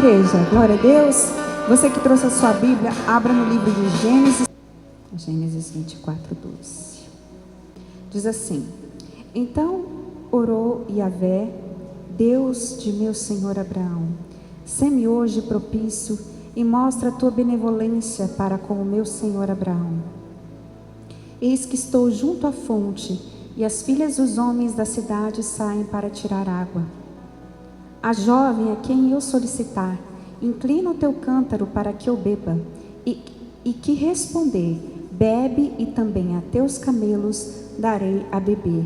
igreja? Glória a Deus. Você que trouxe a sua Bíblia, abra no livro de Gênesis. Gênesis 24:12. Diz assim: Então orou Yahvé, Deus de meu senhor Abraão: sê-me hoje propício e mostra a tua benevolência para com o meu senhor Abraão. Eis que estou junto à fonte, e as filhas dos homens da cidade saem para tirar água. A jovem a quem eu solicitar, inclina o teu cântaro para que eu beba, e que responder, bebe, e também a teus camelos darei a beber.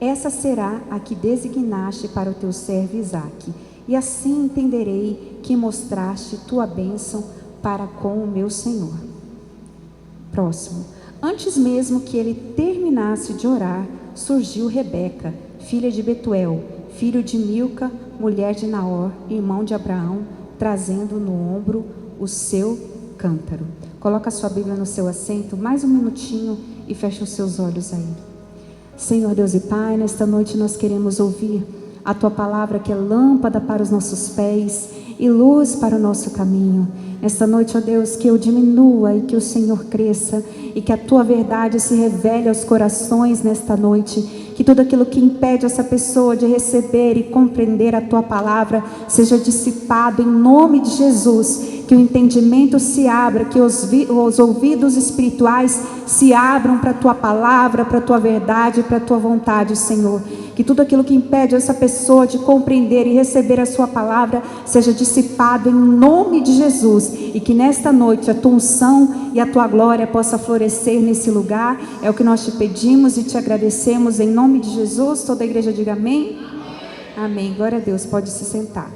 Essa será a que designaste para o teu servo Isaque, e assim entenderei que mostraste tua bênção para com o meu senhor. Próximo. Antes mesmo que ele terminasse de orar, surgiu Rebeca, filha de Betuel, filho de Milca, mulher de Naor, irmão de Abraão, trazendo no ombro o seu cântaro. Coloca a sua Bíblia no seu assento, mais um minutinho, e fecha os seus olhos aí. Senhor Deus e Pai, nesta noite nós queremos ouvir a tua palavra, que é lâmpada para os nossos pés e luz para o nosso caminho. Nesta noite, ó Deus, que eu diminua e que o Senhor cresça, e que a tua verdade se revele aos corações nesta noite. Que tudo aquilo que impede essa pessoa de receber e compreender a tua palavra seja dissipado em nome de Jesus. Que o entendimento se abra, que os ouvidos espirituais se abram para a tua palavra, para a tua verdade, para a tua vontade, Senhor. Que tudo aquilo que impede essa pessoa de compreender e receber a sua palavra seja dissipado em nome de Jesus. E que nesta noite a tua unção e a tua glória possa florescer nesse lugar. É o que nós te pedimos e te agradecemos em nome de Jesus. Toda a igreja diga amém. Amém. Glória a Deus. Pode se sentar.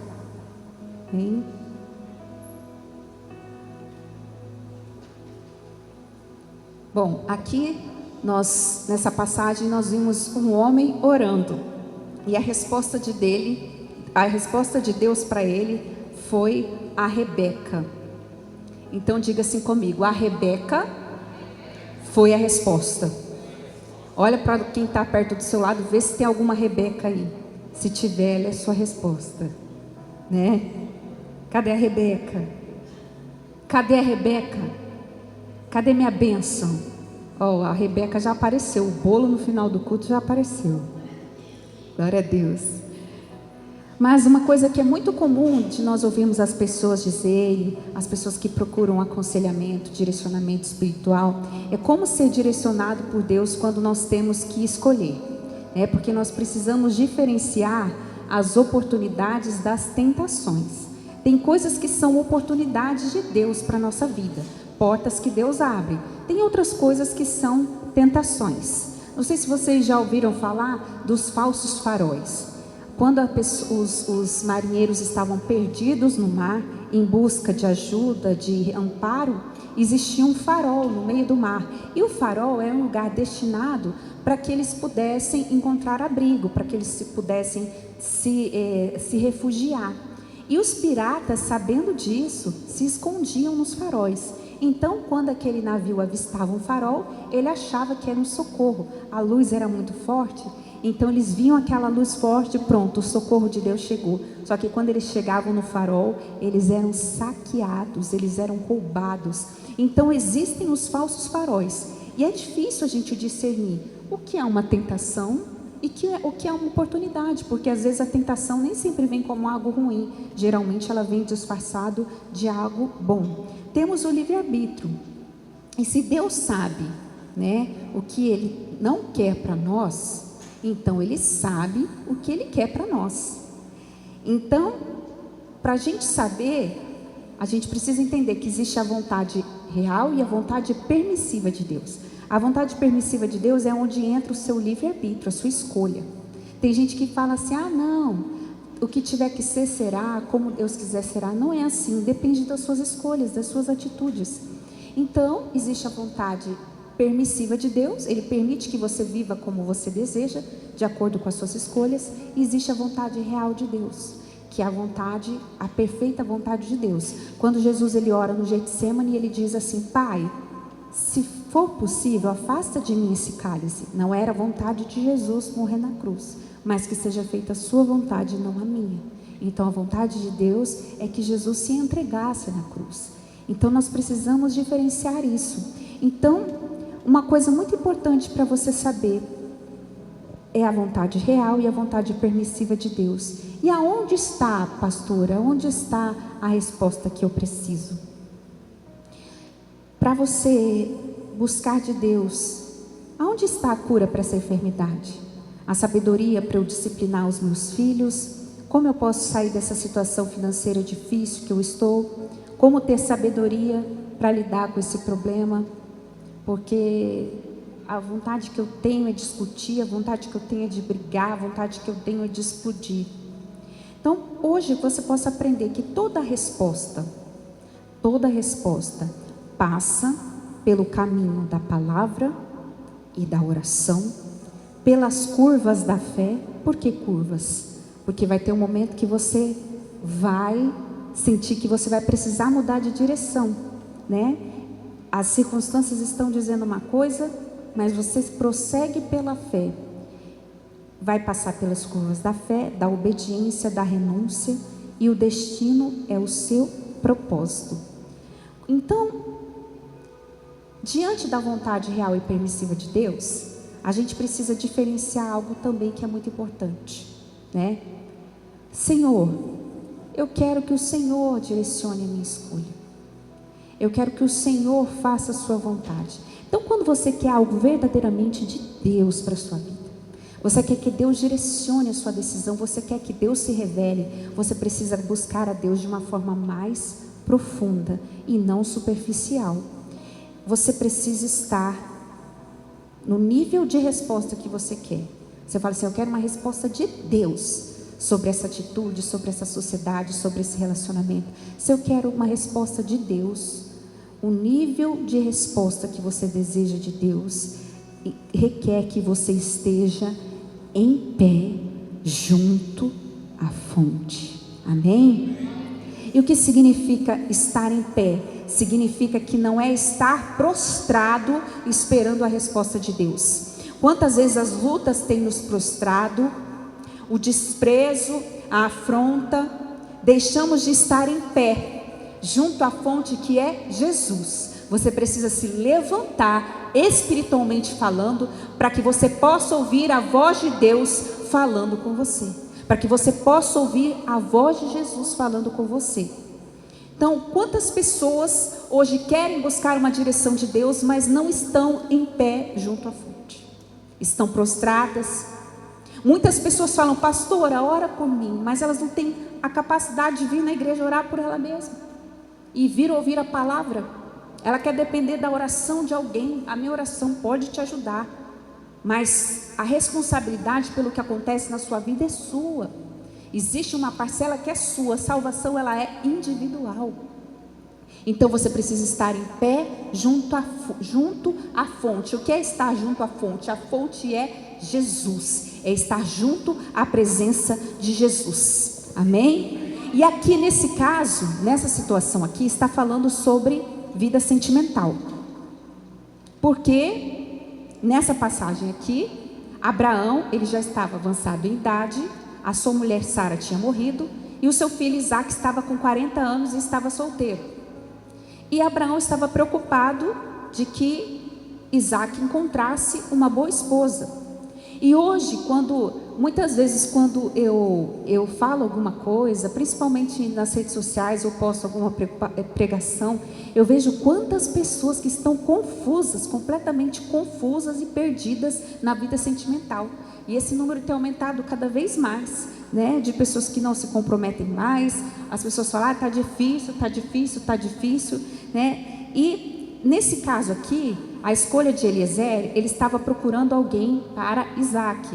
Amém. Bom, aqui nessa passagem nós vimos um homem orando, e a resposta de Deus para ele foi a Rebeca. Então diga assim comigo: a Rebeca foi a resposta. Olha para quem está perto do seu lado, vê se tem alguma Rebeca aí. Se tiver, ela é a sua resposta, né? Cadê a Rebeca? Cadê a Rebeca? Cadê minha bênção? A Rebeca já apareceu. O bolo no final do culto já apareceu. Glória a Deus. Mas uma coisa que é muito comum de nós ouvirmos as pessoas dizerem, as pessoas que procuram aconselhamento, direcionamento espiritual, é como ser direcionado por Deus quando nós temos que escolher, né? Porque nós precisamos diferenciar as oportunidades das tentações. Tem coisas que são oportunidades de Deus para a nossa vida, portas que Deus abre. Tem outras coisas que são tentações. Não sei se vocês já ouviram falar dos falsos faróis. Quando os marinheiros estavam perdidos no mar, em busca de ajuda, de amparo, existia um farol no meio do mar. E o farol é um lugar destinado para que eles pudessem encontrar abrigo, para que eles pudessem se refugiar. E os piratas, sabendo disso, se escondiam nos faróis. Então, quando aquele navio avistava um farol, ele achava que era um socorro. A luz era muito forte, então eles viam aquela luz forte, pronto, o socorro de Deus chegou. Só que quando eles chegavam no farol, eles eram saqueados, eles eram roubados. Então existem os falsos faróis. E é difícil a gente discernir o que é uma tentação e o que é uma oportunidade, porque às vezes a tentação nem sempre vem como algo ruim, geralmente ela vem disfarçado de algo bom. Temos o livre-arbítrio, e se Deus sabe, né, o que Ele não quer para nós, então Ele sabe o que Ele quer para nós. Então, para a gente saber, a gente precisa entender que existe a vontade real e a vontade permissiva de Deus. A vontade permissiva de Deus é onde entra o seu livre-arbítrio, a sua escolha. Tem gente que fala assim: não, o que tiver que ser será, como Deus quiser será. Não é assim, depende das suas escolhas, das suas atitudes. Então, existe a vontade permissiva de Deus, Ele permite que você viva como você deseja, de acordo com as suas escolhas. E existe a vontade real de Deus, que é a perfeita vontade de Deus. Quando Jesus ele ora no Getsêmani, ele diz assim: Pai, se for possível, afasta de mim esse cálice. Não era a vontade de Jesus morrer na cruz, mas que seja feita a sua vontade, não a minha. Então a vontade de Deus é que Jesus se entregasse na cruz. Então nós precisamos diferenciar isso. Então, uma coisa muito importante para você saber é a vontade real e a vontade permissiva de Deus. E aonde está, pastora? Onde está a resposta que eu preciso? Para você buscar de Deus, aonde está a cura para essa enfermidade? A sabedoria para eu disciplinar os meus filhos? Como eu posso sair dessa situação financeira difícil que eu estou? Como ter sabedoria para lidar com esse problema? Porque a vontade que eu tenho é de discutir, a vontade que eu tenho é de brigar, a vontade que eu tenho é de explodir. Então, hoje você possa aprender que toda resposta passa pelo caminho da palavra e da oração, pelas curvas da fé. Por que curvas? Porque vai ter um momento que você vai sentir que você vai precisar mudar de direção, né? As circunstâncias estão dizendo uma coisa, mas você prossegue pela fé. Vai passar pelas curvas da fé, da obediência, da renúncia, e o destino é o seu propósito. Então, diante da vontade real e permissiva de Deus, a gente precisa diferenciar algo também que é muito importante, né? Senhor, eu quero que o Senhor direcione a minha escolha. Eu quero que o Senhor faça a sua vontade. Então, quando você quer algo verdadeiramente de Deus para a sua vida, você quer que Deus direcione a sua decisão, você quer que Deus se revele, você precisa buscar a Deus de uma forma mais profunda e não superficial. Você precisa estar no nível de resposta que você quer. Você fala assim: eu quero uma resposta de Deus sobre essa atitude, sobre essa sociedade, sobre esse relacionamento. Se eu quero uma resposta de Deus, o nível de resposta que você deseja de Deus requer que você esteja em pé junto à fonte. Amém? E o que significa estar em pé? Significa que não é estar prostrado esperando a resposta de Deus. Quantas vezes as lutas têm nos prostrado, o desprezo, a afronta, deixamos de estar em pé junto à fonte que é Jesus. Você precisa se levantar espiritualmente falando, para que você possa ouvir a voz de Deus falando com você, para que você possa ouvir a voz de Jesus falando com você. Então, quantas pessoas hoje querem buscar uma direção de Deus, mas não estão em pé junto à fonte, estão prostradas. Muitas pessoas falam: pastora, ora por mim, mas elas não têm a capacidade de vir na igreja orar por ela mesma e vir ouvir a palavra. Ela quer depender da oração de alguém. A minha oração pode te ajudar, mas a responsabilidade pelo que acontece na sua vida é sua. Existe uma parcela que é sua. A salvação, ela é individual. Então você precisa estar em pé junto à fonte. O que é estar junto à fonte? A fonte é Jesus, é estar junto à presença de Jesus. Amém? E aqui nesse caso, nessa situação aqui, está falando sobre vida sentimental. Porque nessa passagem aqui, Abraão, ele já estava avançado em idade, a sua mulher Sara tinha morrido, e o seu filho Isaac estava com 40 anos e estava solteiro. E Abraão estava preocupado de que Isaac encontrasse uma boa esposa. E hoje, muitas vezes quando eu falo alguma coisa, principalmente nas redes sociais, eu posto alguma pregação, eu vejo quantas pessoas que estão confusas, completamente confusas e perdidas na vida sentimental. E esse número tem aumentado cada vez mais, né? De pessoas que não se comprometem mais. As pessoas falam: está difícil, né? E nesse caso aqui, a escolha de Eliezer, ele estava procurando alguém para Isaac.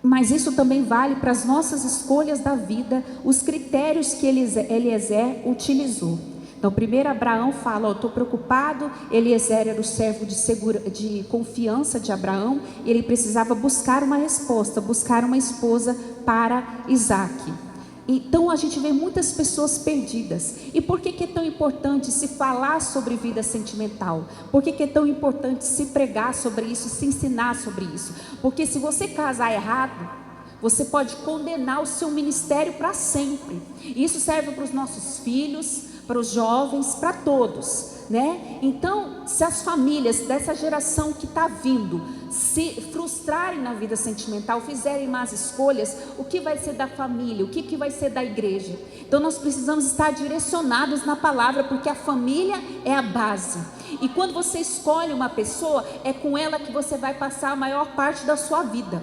Mas isso também vale para as nossas escolhas da vida, os critérios que Eliezer utilizou. Então, primeiro Abraão fala: eu estou preocupado. Eliezer era o servo de confiança de Abraão, e ele precisava buscar uma resposta, buscar uma esposa para Isaac. Então a gente vê muitas pessoas perdidas. E por que é tão importante se falar sobre vida sentimental? Por que é tão importante se pregar sobre isso, se ensinar sobre isso? Porque se você casar errado, você pode condenar o seu ministério para sempre. Isso serve para os nossos filhos, para os jovens, para todos, né? Então, se as famílias dessa geração que está vindo se frustrarem na vida sentimental, fizerem más escolhas, o que vai ser da família? O que vai ser da igreja? Então nós precisamos estar direcionados na palavra, porque a família é a base. E quando você escolhe uma pessoa, é com ela que você vai passar a maior parte da sua vida.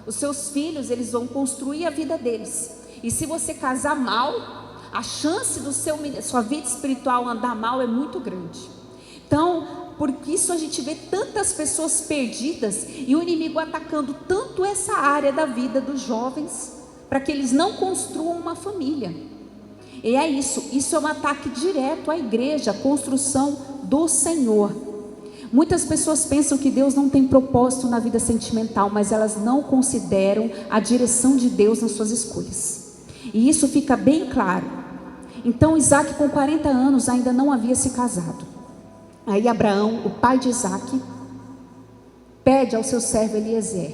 Os seus filhos, eles vão construir a vida deles. E se você casar mal, a chance do sua vida espiritual andar mal é muito grande. Então, por isso a gente vê tantas pessoas perdidas e o inimigo atacando tanto essa área da vida dos jovens, para que eles não construam uma família. E é isso é um ataque direto à igreja, à construção do Senhor. Muitas pessoas pensam que Deus não tem propósito na vida sentimental, mas elas não consideram a direção de Deus nas suas escolhas. E isso fica bem claro. Então Isaac, com 40 anos, ainda não havia se casado. Aí Abraão, o pai de Isaac, pede ao seu servo Eliezer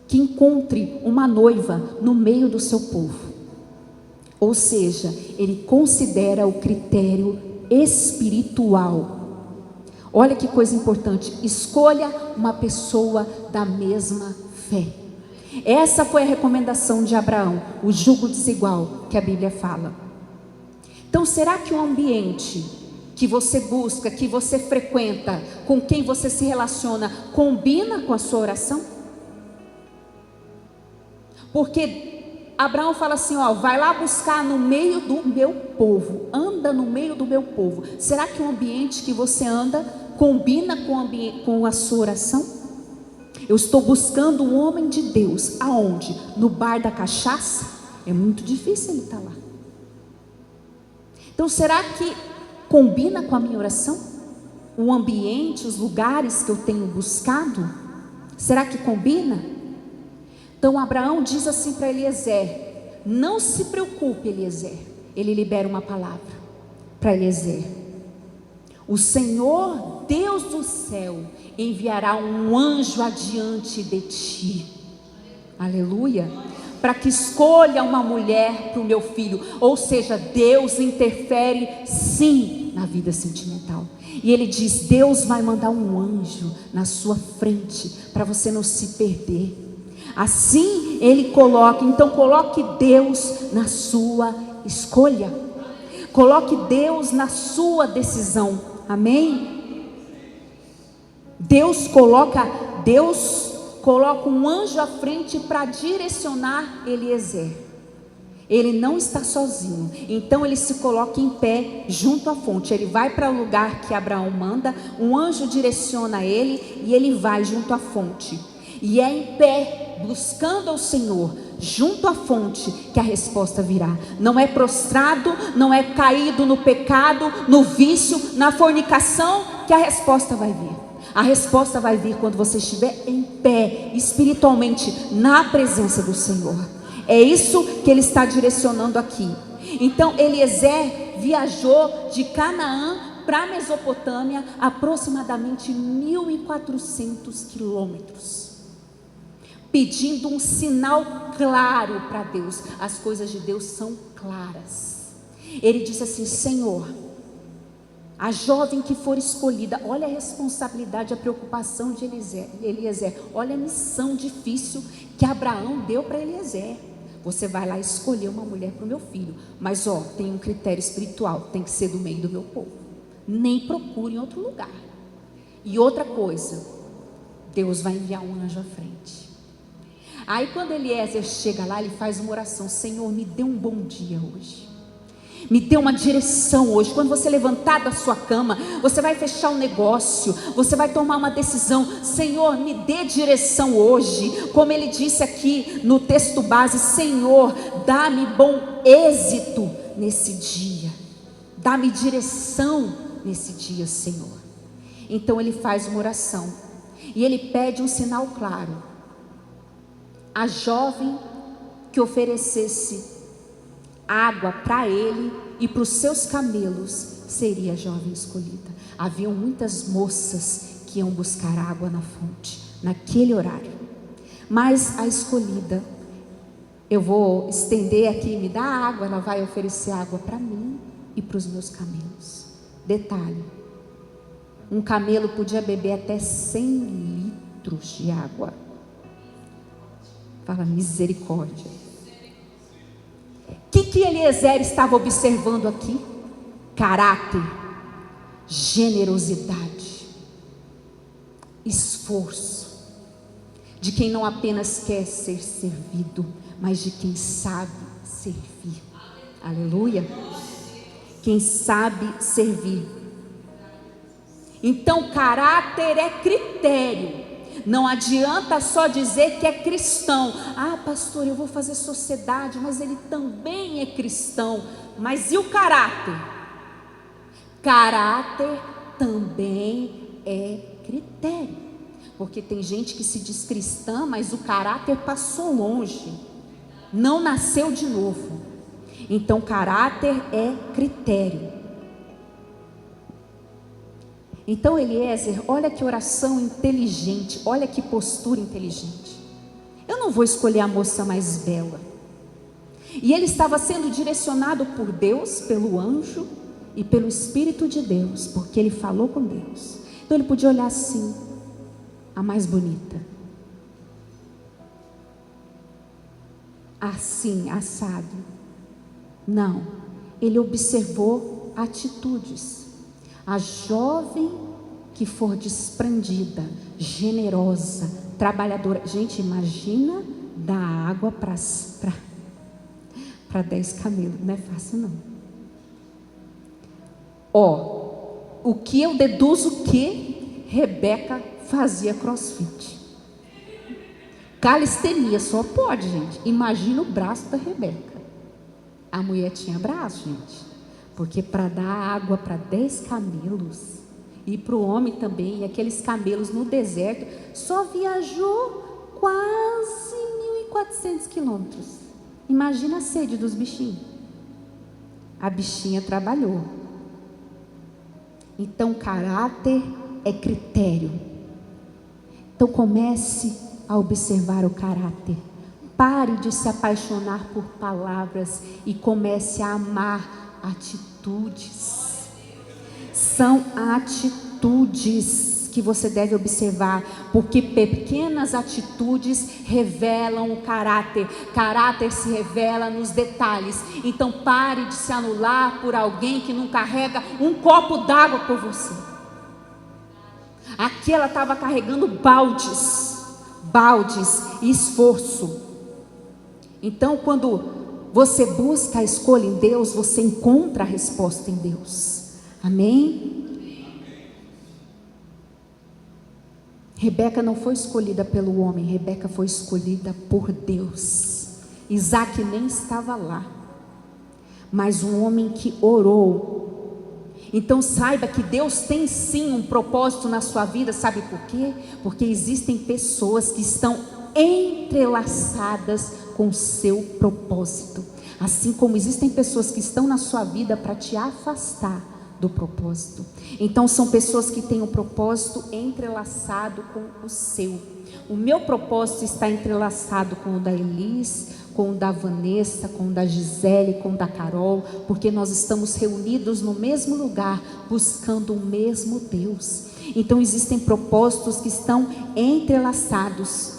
que encontre uma noiva no meio do seu povo. Ou seja, ele considera o critério espiritual. Olha que coisa importante, escolha uma pessoa da mesma fé. Essa foi a recomendação de Abraão, o jugo desigual que a Bíblia fala. Então, será que o ambiente que você busca, que você frequenta, com quem você se relaciona, combina com a sua oração? Porque Abraão fala assim, vai lá buscar no meio do meu povo, anda no meio do meu povo. Será que o ambiente que você anda combina com a sua oração? Eu estou buscando um homem de Deus, aonde? No bar da cachaça? É muito difícil ele estar lá. Então será que combina com a minha oração? O ambiente, os lugares que eu tenho buscado? Será que combina? Então Abraão diz assim para Eliezer: não se preocupe, Eliezer. Ele libera uma palavra para Eliezer: o Senhor Deus do céu enviará um anjo adiante de ti, aleluia, para que escolha uma mulher para o meu filho. Ou seja, Deus interfere sim na vida sentimental. E ele diz: Deus vai mandar um anjo na sua frente para você não se perder. Assim ele coloca, então coloque Deus na sua escolha, coloque Deus na sua decisão, amém? Deus coloca um anjo à frente para direcionar Eliezer. Ele não está sozinho, então ele se coloca em pé junto à fonte. Ele vai para o lugar que Abraão manda, um anjo direciona ele e ele vai junto à fonte. E é em pé, buscando ao Senhor, junto à fonte, que a resposta virá. Não é prostrado, não é caído no pecado, no vício, na fornicação, que a resposta vai vir. A resposta vai vir quando você estiver em pé, espiritualmente, na presença do Senhor. É isso que ele está direcionando aqui. Então Eliezer viajou de Canaã para a Mesopotâmia, aproximadamente 1.400 quilômetros, pedindo um sinal claro para Deus. As coisas de Deus são claras. Ele disse assim: Senhor, a jovem que for escolhida, olha a responsabilidade, a preocupação de Eliezer, olha a missão difícil que Abraão deu para Eliezer. Você vai lá escolher uma mulher para o meu filho, mas tem um critério espiritual, tem que ser do meio do meu povo, nem procure em outro lugar. E outra coisa, Deus vai enviar um anjo à frente. Aí quando Eliezer chega lá, ele faz uma oração: Senhor, me dê um bom dia hoje, me dê uma direção hoje. Quando você levantar da sua cama, você vai fechar um negócio, você vai tomar uma decisão: Senhor, me dê direção hoje. Como ele disse aqui no texto base: Senhor, dá-me bom êxito nesse dia, dá-me direção nesse dia, Senhor. Então ele faz uma oração e ele pede um sinal claro. A jovem que oferecesse água para ele e para os seus camelos seria a jovem escolhida. Haviam muitas moças que iam buscar água na fonte naquele horário, Mas a escolhida, eu vou estender aqui, me dá água, ela vai oferecer água para mim e para os meus camelos. Detalhe, um camelo podia beber até 100 litros de água. Fala, misericórdia. O que Eliezer estava observando aqui? Caráter, generosidade, esforço, de quem não apenas quer ser servido, mas de quem sabe servir. Aleluia. Quem sabe servir. Então, caráter é critério. Não adianta só dizer que é cristão. Ah, pastor, eu vou fazer sociedade, mas ele também é cristão. Mas e o caráter? Caráter também é critério. Porque tem gente que se diz cristã, mas o caráter passou longe. Não nasceu de novo. Então, caráter é critério. Então, Eliezer, olha que oração inteligente, olha que postura inteligente. Eu não vou escolher a moça mais bela. E ele estava sendo direcionado por Deus, pelo anjo e pelo Espírito de Deus, porque ele falou com Deus. Então ele podia olhar assim, a mais bonita, assim, assado. Não, ele observou atitudes. A jovem que for desprendida, generosa, trabalhadora. Gente, imagina dar água para 10 camelos. Não é fácil não. O que eu deduzo que Rebeca fazia crossfit. Calistenia só pode, gente. Imagina o braço da Rebeca. A mulher tinha braço, gente. Porque para dar água para 10 camelos, e para o homem também, e aqueles camelos no deserto, só viajou quase 1.400 quilômetros. Imagina a sede dos bichinhos. A bichinha trabalhou. Então, caráter é critério. Então, comece a observar o caráter. Pare de se apaixonar por palavras e comece a amar atitudes. São atitudes que você deve observar, porque pequenas atitudes revelam o caráter. Caráter se revela nos detalhes. Então pare de se anular por alguém que não carrega um copo d'água por você. Aqui ela estava carregando baldes e esforço. Então, quando você busca a escolha em Deus, você encontra a resposta em Deus. Amém? Rebeca não foi escolhida pelo homem, Rebeca foi escolhida por Deus. Isaac nem estava lá, mas um homem que orou. Então saiba que Deus tem sim um propósito na sua vida. Sabe por quê? Porque existem pessoas que estão entrelaçadas com o seu propósito, assim como existem pessoas que estão na sua vida para te afastar do propósito. Então são pessoas que têm um propósito entrelaçado com o seu. O meu propósito está entrelaçado com o da Elis, com o da Vanessa, com o da Gisele, com o da Carol, porque nós estamos reunidos no mesmo lugar, buscando o mesmo Deus. Então existem propósitos que estão entrelaçados.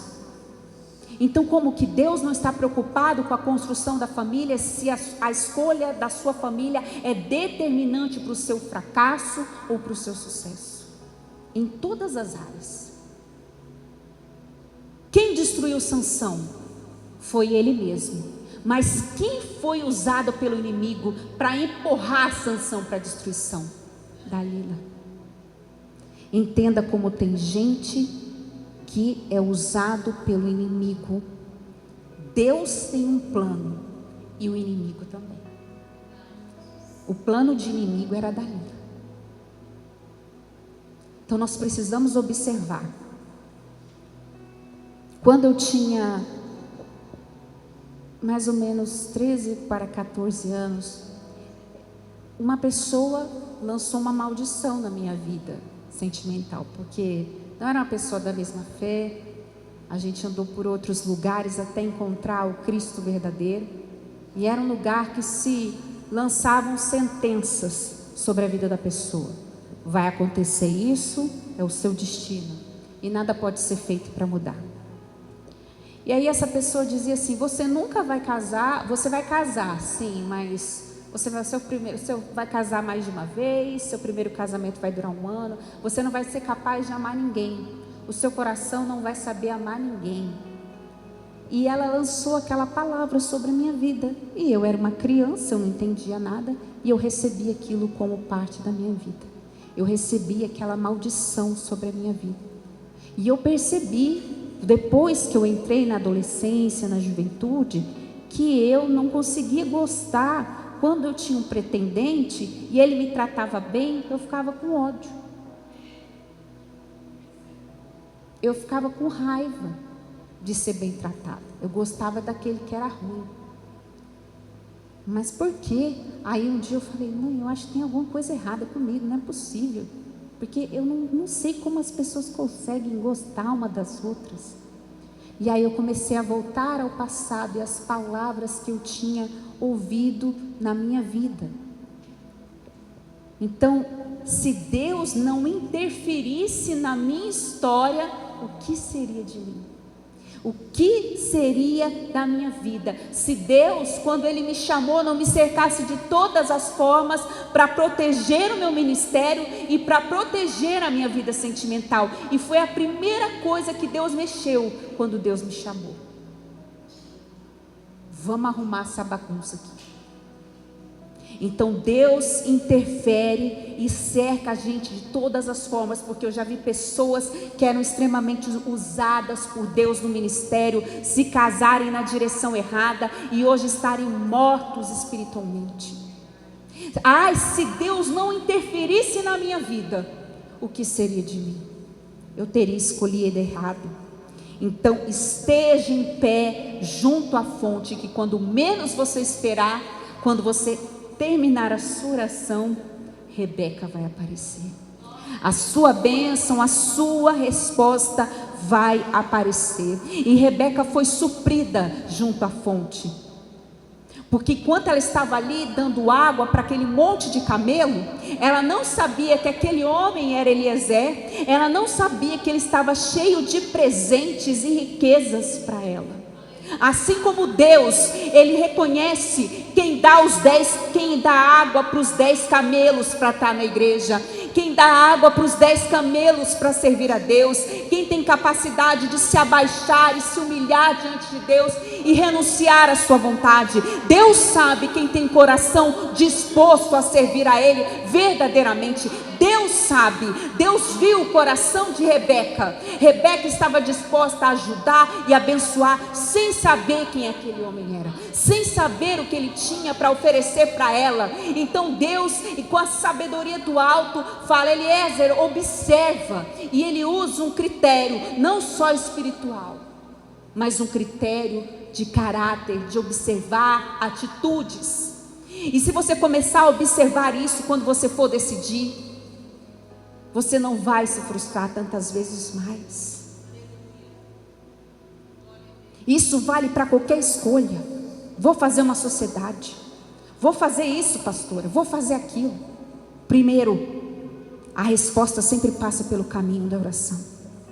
Então, como que Deus não está preocupado com a construção da família, se a escolha da sua família é determinante para o seu fracasso ou para o seu sucesso? Em todas as áreas. Quem destruiu Sansão? Foi ele mesmo. Mas quem foi usado pelo inimigo para empurrar Sansão para a destruição? Dalila. Entenda como tem gente que é usado pelo inimigo. Deus tem um plano e o inimigo também. O plano de inimigo era Dalila. Então nós precisamos observar. Quando eu tinha mais ou menos 13 para 14 anos, uma pessoa lançou uma maldição na minha vida sentimental, porque não era uma pessoa da mesma fé, A gente andou por outros lugares até encontrar o Cristo verdadeiro. E era um lugar que se lançavam sentenças sobre a vida da pessoa. Vai acontecer isso, é o seu destino. E nada pode ser feito para mudar. E aí essa pessoa dizia assim: você nunca vai casar, você vai casar, sim, mas você vai casar mais de uma vez, seu primeiro casamento vai durar 1 ano, você não vai ser capaz de amar ninguém, o seu coração não vai saber amar ninguém. E ela lançou aquela palavra sobre a minha vida, e eu era uma criança, eu não entendia nada, e eu recebi aquilo como parte da minha vida. Eu recebi aquela maldição sobre a minha vida. E eu percebi, depois que eu entrei na adolescência, na juventude, que eu não conseguia gostar. Quando eu tinha um pretendente e ele me tratava bem, eu ficava com ódio. Eu ficava com raiva de ser bem tratado. Eu gostava daquele que era ruim. Mas por quê? Aí um dia eu falei: mãe, eu acho que tem alguma coisa errada comigo, não é possível. Porque eu não sei como as pessoas conseguem gostar uma das outras. E aí eu comecei a voltar ao passado e as palavras que eu tinha ouvido na minha vida. Então, se Deus não interferisse na minha história, o que seria de mim? O que seria da minha vida? Se Deus, quando Ele me chamou, não me cercasse de todas as formas para proteger o meu ministério e para proteger a minha vida sentimental. E foi a primeira coisa que Deus mexeu quando Deus me chamou. Vamos arrumar essa bagunça aqui. Então Deus interfere e cerca a gente de todas as formas, porque eu já vi pessoas que eram extremamente usadas por Deus no ministério, se casarem na direção errada e hoje estarem mortos espiritualmente. Ai, se Deus não interferisse na minha vida, o que seria de mim? Eu teria escolhido errado. Então esteja em pé junto à fonte, que quando menos você esperar, quando você terminar a sua oração, Rebeca vai aparecer. A sua bênção, a sua resposta vai aparecer. E Rebeca foi suprida junto à fonte, porque enquanto ela estava ali dando água para aquele monte de camelo, ela não sabia que aquele homem era Eliezer, ela não sabia que ele estava cheio de presentes e riquezas para ela. Assim como Deus, Ele reconhece quem dá água para os 10 camelos para estar na igreja, quem dá água para os 10 camelos para servir a Deus, quem tem capacidade de se abaixar e se humilhar diante de Deus e renunciar à sua vontade. Deus sabe quem tem coração disposto a servir a Ele verdadeiramente. Deus sabe, Deus viu o coração de Rebeca. Rebeca estava disposta a ajudar e abençoar, sem saber quem aquele homem era, sem saber o que ele tinha para oferecer para ela. Então Deus, e com a sabedoria do alto, fala: Eliezer, observa. E ele usa um critério, não só espiritual, mas um critério de caráter, de observar atitudes. E se você começar a observar isso, quando você for decidir, você não vai se frustrar tantas vezes mais. Isso vale para qualquer escolha. Vou fazer uma sociedade, vou fazer isso, pastora, vou fazer aquilo. Primeiro, a resposta sempre passa pelo caminho da oração.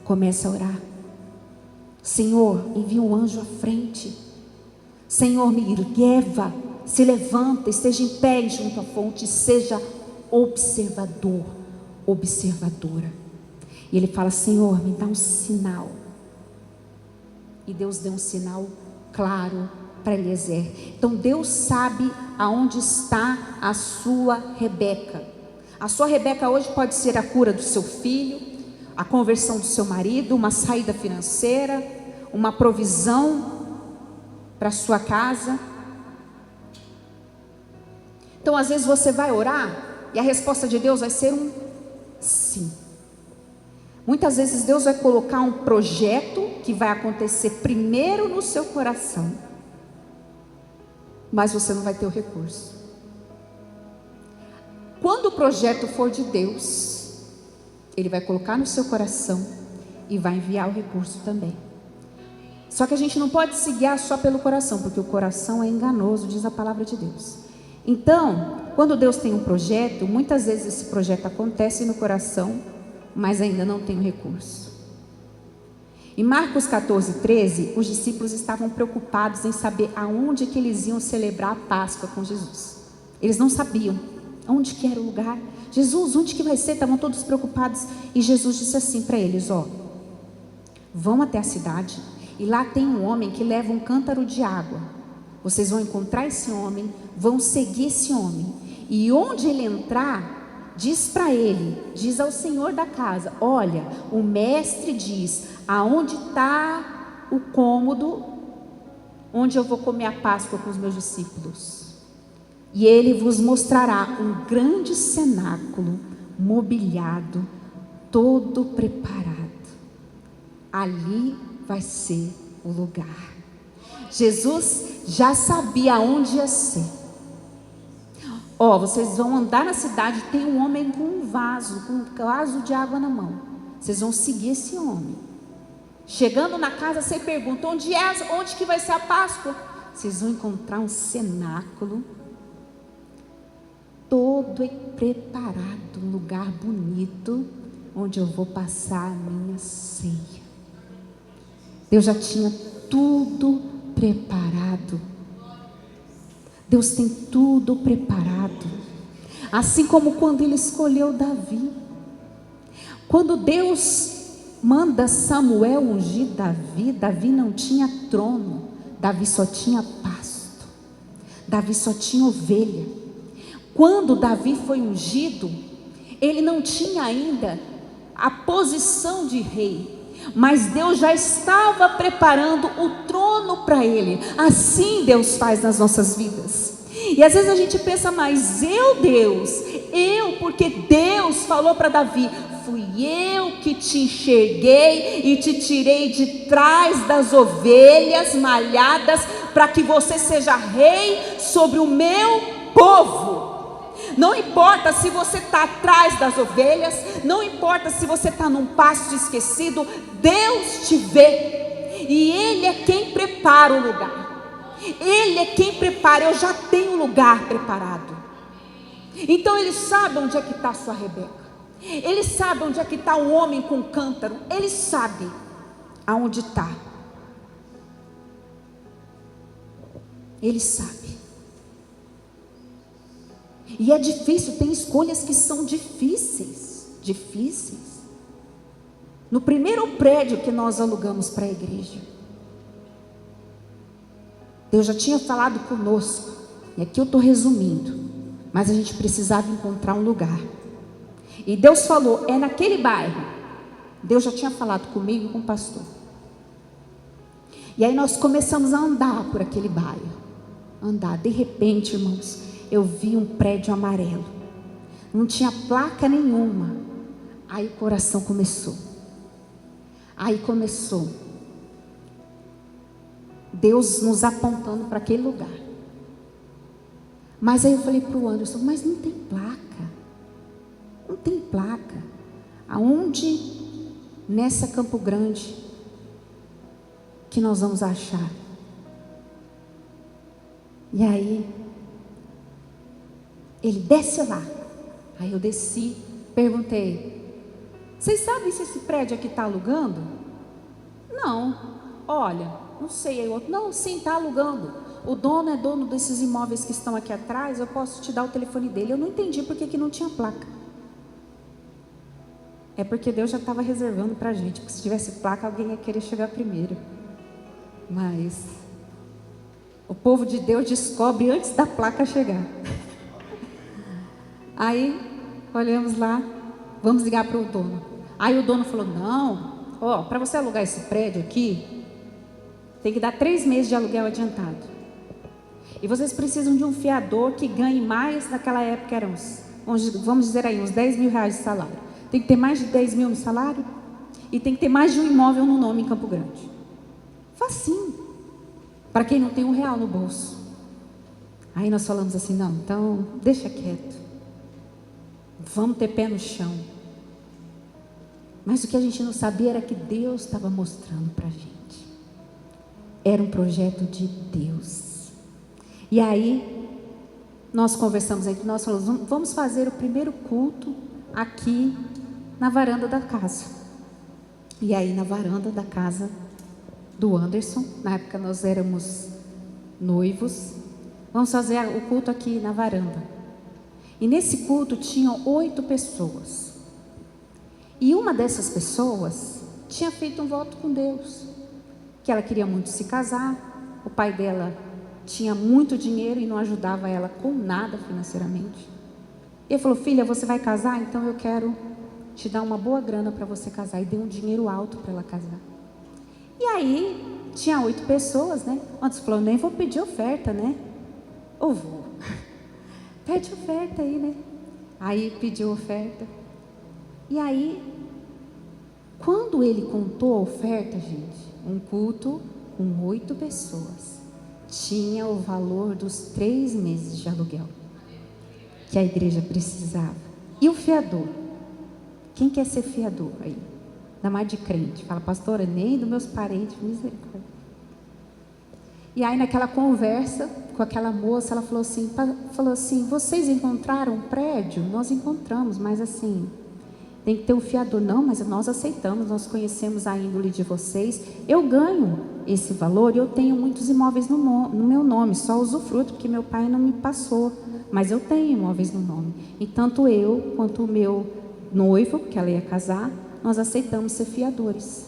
Começa a orar. Senhor, envia um anjo à frente. Senhor, me leva, se levanta, esteja em pé junto à fonte, seja observador, observadora. E ele fala: Senhor, me dá um sinal. E Deus deu um sinal claro para Eliezer. Então Deus sabe aonde está a sua Rebeca. A sua Rebeca hoje pode ser a cura do seu filho, a conversão do seu marido, uma saída financeira, uma provisão para a sua casa. Então às vezes você vai orar e a resposta de Deus vai ser um sim. Muitas vezes Deus vai colocar um projeto que vai acontecer primeiro no seu coração, mas você não vai ter o recurso. Quando o projeto for de Deus, Ele vai colocar no seu coração e vai enviar o recurso também. Só que a gente não pode se guiar só pelo coração, porque o coração é enganoso, diz a palavra de Deus. Então, quando Deus tem um projeto, muitas vezes esse projeto acontece no coração, mas ainda não tem o recurso. Em Marcos 14:13, os discípulos estavam preocupados em saber aonde que eles iam celebrar a Páscoa com Jesus. Eles não sabiam onde que era o lugar. Jesus, onde que vai ser? Estavam todos preocupados. E Jesus disse assim para eles: vão até a cidade, e lá tem um homem que leva um cântaro de água. Vocês vão encontrar esse homem, vão seguir esse homem, e onde ele entrar, diz ao senhor da casa: olha, o mestre diz, aonde está o cômodo onde eu vou comer a Páscoa com os meus discípulos, e ele vos mostrará um grande cenáculo mobiliado, todo preparado. Ali vai ser o lugar. Jesus já sabia onde ia ser. Vocês vão andar na cidade, tem um homem com um vaso de água na mão. Vocês vão seguir esse homem. Chegando na casa, você pergunta: onde que vai ser a Páscoa? Vocês vão encontrar um cenáculo todo preparado, um lugar bonito, onde eu vou passar a minha ceia. Deus já tinha tudo preparado. Deus tem tudo preparado. Assim como quando Ele escolheu Davi. Quando Deus manda Samuel ungir Davi, Davi não tinha trono, Davi só tinha pasto, Davi só tinha ovelha. Quando Davi foi ungido, ele não tinha ainda a posição de rei, mas Deus já estava preparando o trono para ele. Assim Deus faz nas nossas vidas. E às vezes a gente pensa: mas porque Deus falou para Davi: fui eu que te enxerguei e te tirei de trás das ovelhas malhadas, para que você seja rei sobre o meu povo. Não importa se você está atrás das ovelhas, não importa se você está num pasto esquecido, Deus te vê, e Ele é quem prepara o lugar. Ele é quem prepara. Eu já tenho um lugar preparado. Então Ele sabe onde é que está a sua Rebeca, Ele sabe onde é que está o homem com o cântaro, Ele sabe aonde está, Ele sabe. E é difícil, tem escolhas que são difíceis. No primeiro prédio que nós alugamos para a igreja, Deus já tinha falado conosco, e aqui eu estou resumindo, mas a gente precisava encontrar um lugar. E Deus falou: é naquele bairro. Deus já tinha falado comigo e com o pastor. E aí nós começamos a andar por aquele bairro. De repente, irmãos, eu vi um prédio amarelo, não tinha placa nenhuma. Aí o coração começou. Deus nos apontando para aquele lugar. Mas aí eu falei para o Anderson: mas não tem placa. Não tem placa. Aonde nessa Campo Grande que nós vamos achar? E aí ele: desce lá. Aí eu desci, perguntei: vocês sabem se esse prédio aqui está alugando? Não. Olha, não sei. Aí o outro: não, sim, está alugando. O dono é dono desses imóveis que estão aqui atrás, eu posso te dar o telefone dele. Eu não entendi porque que não tinha placa. É porque Deus já estava reservando para a gente, porque se tivesse placa, alguém ia querer chegar primeiro. Mas o povo de Deus descobre antes da placa chegar. Aí olhamos lá, vamos ligar para o dono. Aí o dono falou: não, para você alugar esse prédio aqui, tem que dar 3 meses de aluguel adiantado. E vocês precisam de um fiador que ganhe mais. Naquela época eram vamos dizer aí, uns 10 mil reais de salário. Tem que ter mais de 10 mil no salário, e tem que ter mais de um imóvel no nome em Campo Grande. Facinho, para quem não tem R$1 no bolso. Aí nós falamos assim: não, então deixa quieto, vamos ter pé no chão. Mas o que a gente não sabia era que Deus estava mostrando para a gente. Era um projeto de Deus. E aí, nós conversamos entre nós, falamos, vamos fazer o primeiro culto aqui na varanda da casa. E aí, na varanda da casa do Anderson, na época nós éramos noivos, vamos fazer o culto aqui na varanda. E nesse culto tinham 8 pessoas. E uma dessas pessoas tinha feito um voto com Deus, que ela queria muito se casar, o pai dela tinha muito dinheiro e não ajudava ela com nada financeiramente. E ele falou, filha, você vai casar? Então eu quero te dar uma boa grana para você casar. E deu um dinheiro alto para ela casar. E aí, tinha 8 pessoas, né? Antes falou, nem vou pedir oferta, né? Ou vou. Pede oferta aí, né? Aí pediu oferta. E aí, quando ele contou a oferta, gente, um culto com 8 pessoas, tinha o valor dos 3 meses de aluguel que a igreja precisava. E o fiador? Quem quer ser fiador aí? Ainda mais de crente. Fala, pastora, nem dos meus parentes, misericórdia. E aí naquela conversa com aquela moça, ela falou assim, vocês encontraram um prédio? Nós encontramos, mas assim, tem que ter um fiador. Não, mas nós aceitamos, nós conhecemos a índole de vocês. Eu ganho esse valor e eu tenho muitos imóveis no meu nome, só usufruto, porque meu pai não me passou. Mas eu tenho imóveis no nome. E tanto eu quanto o meu noivo, que ela ia casar, nós aceitamos ser fiadores.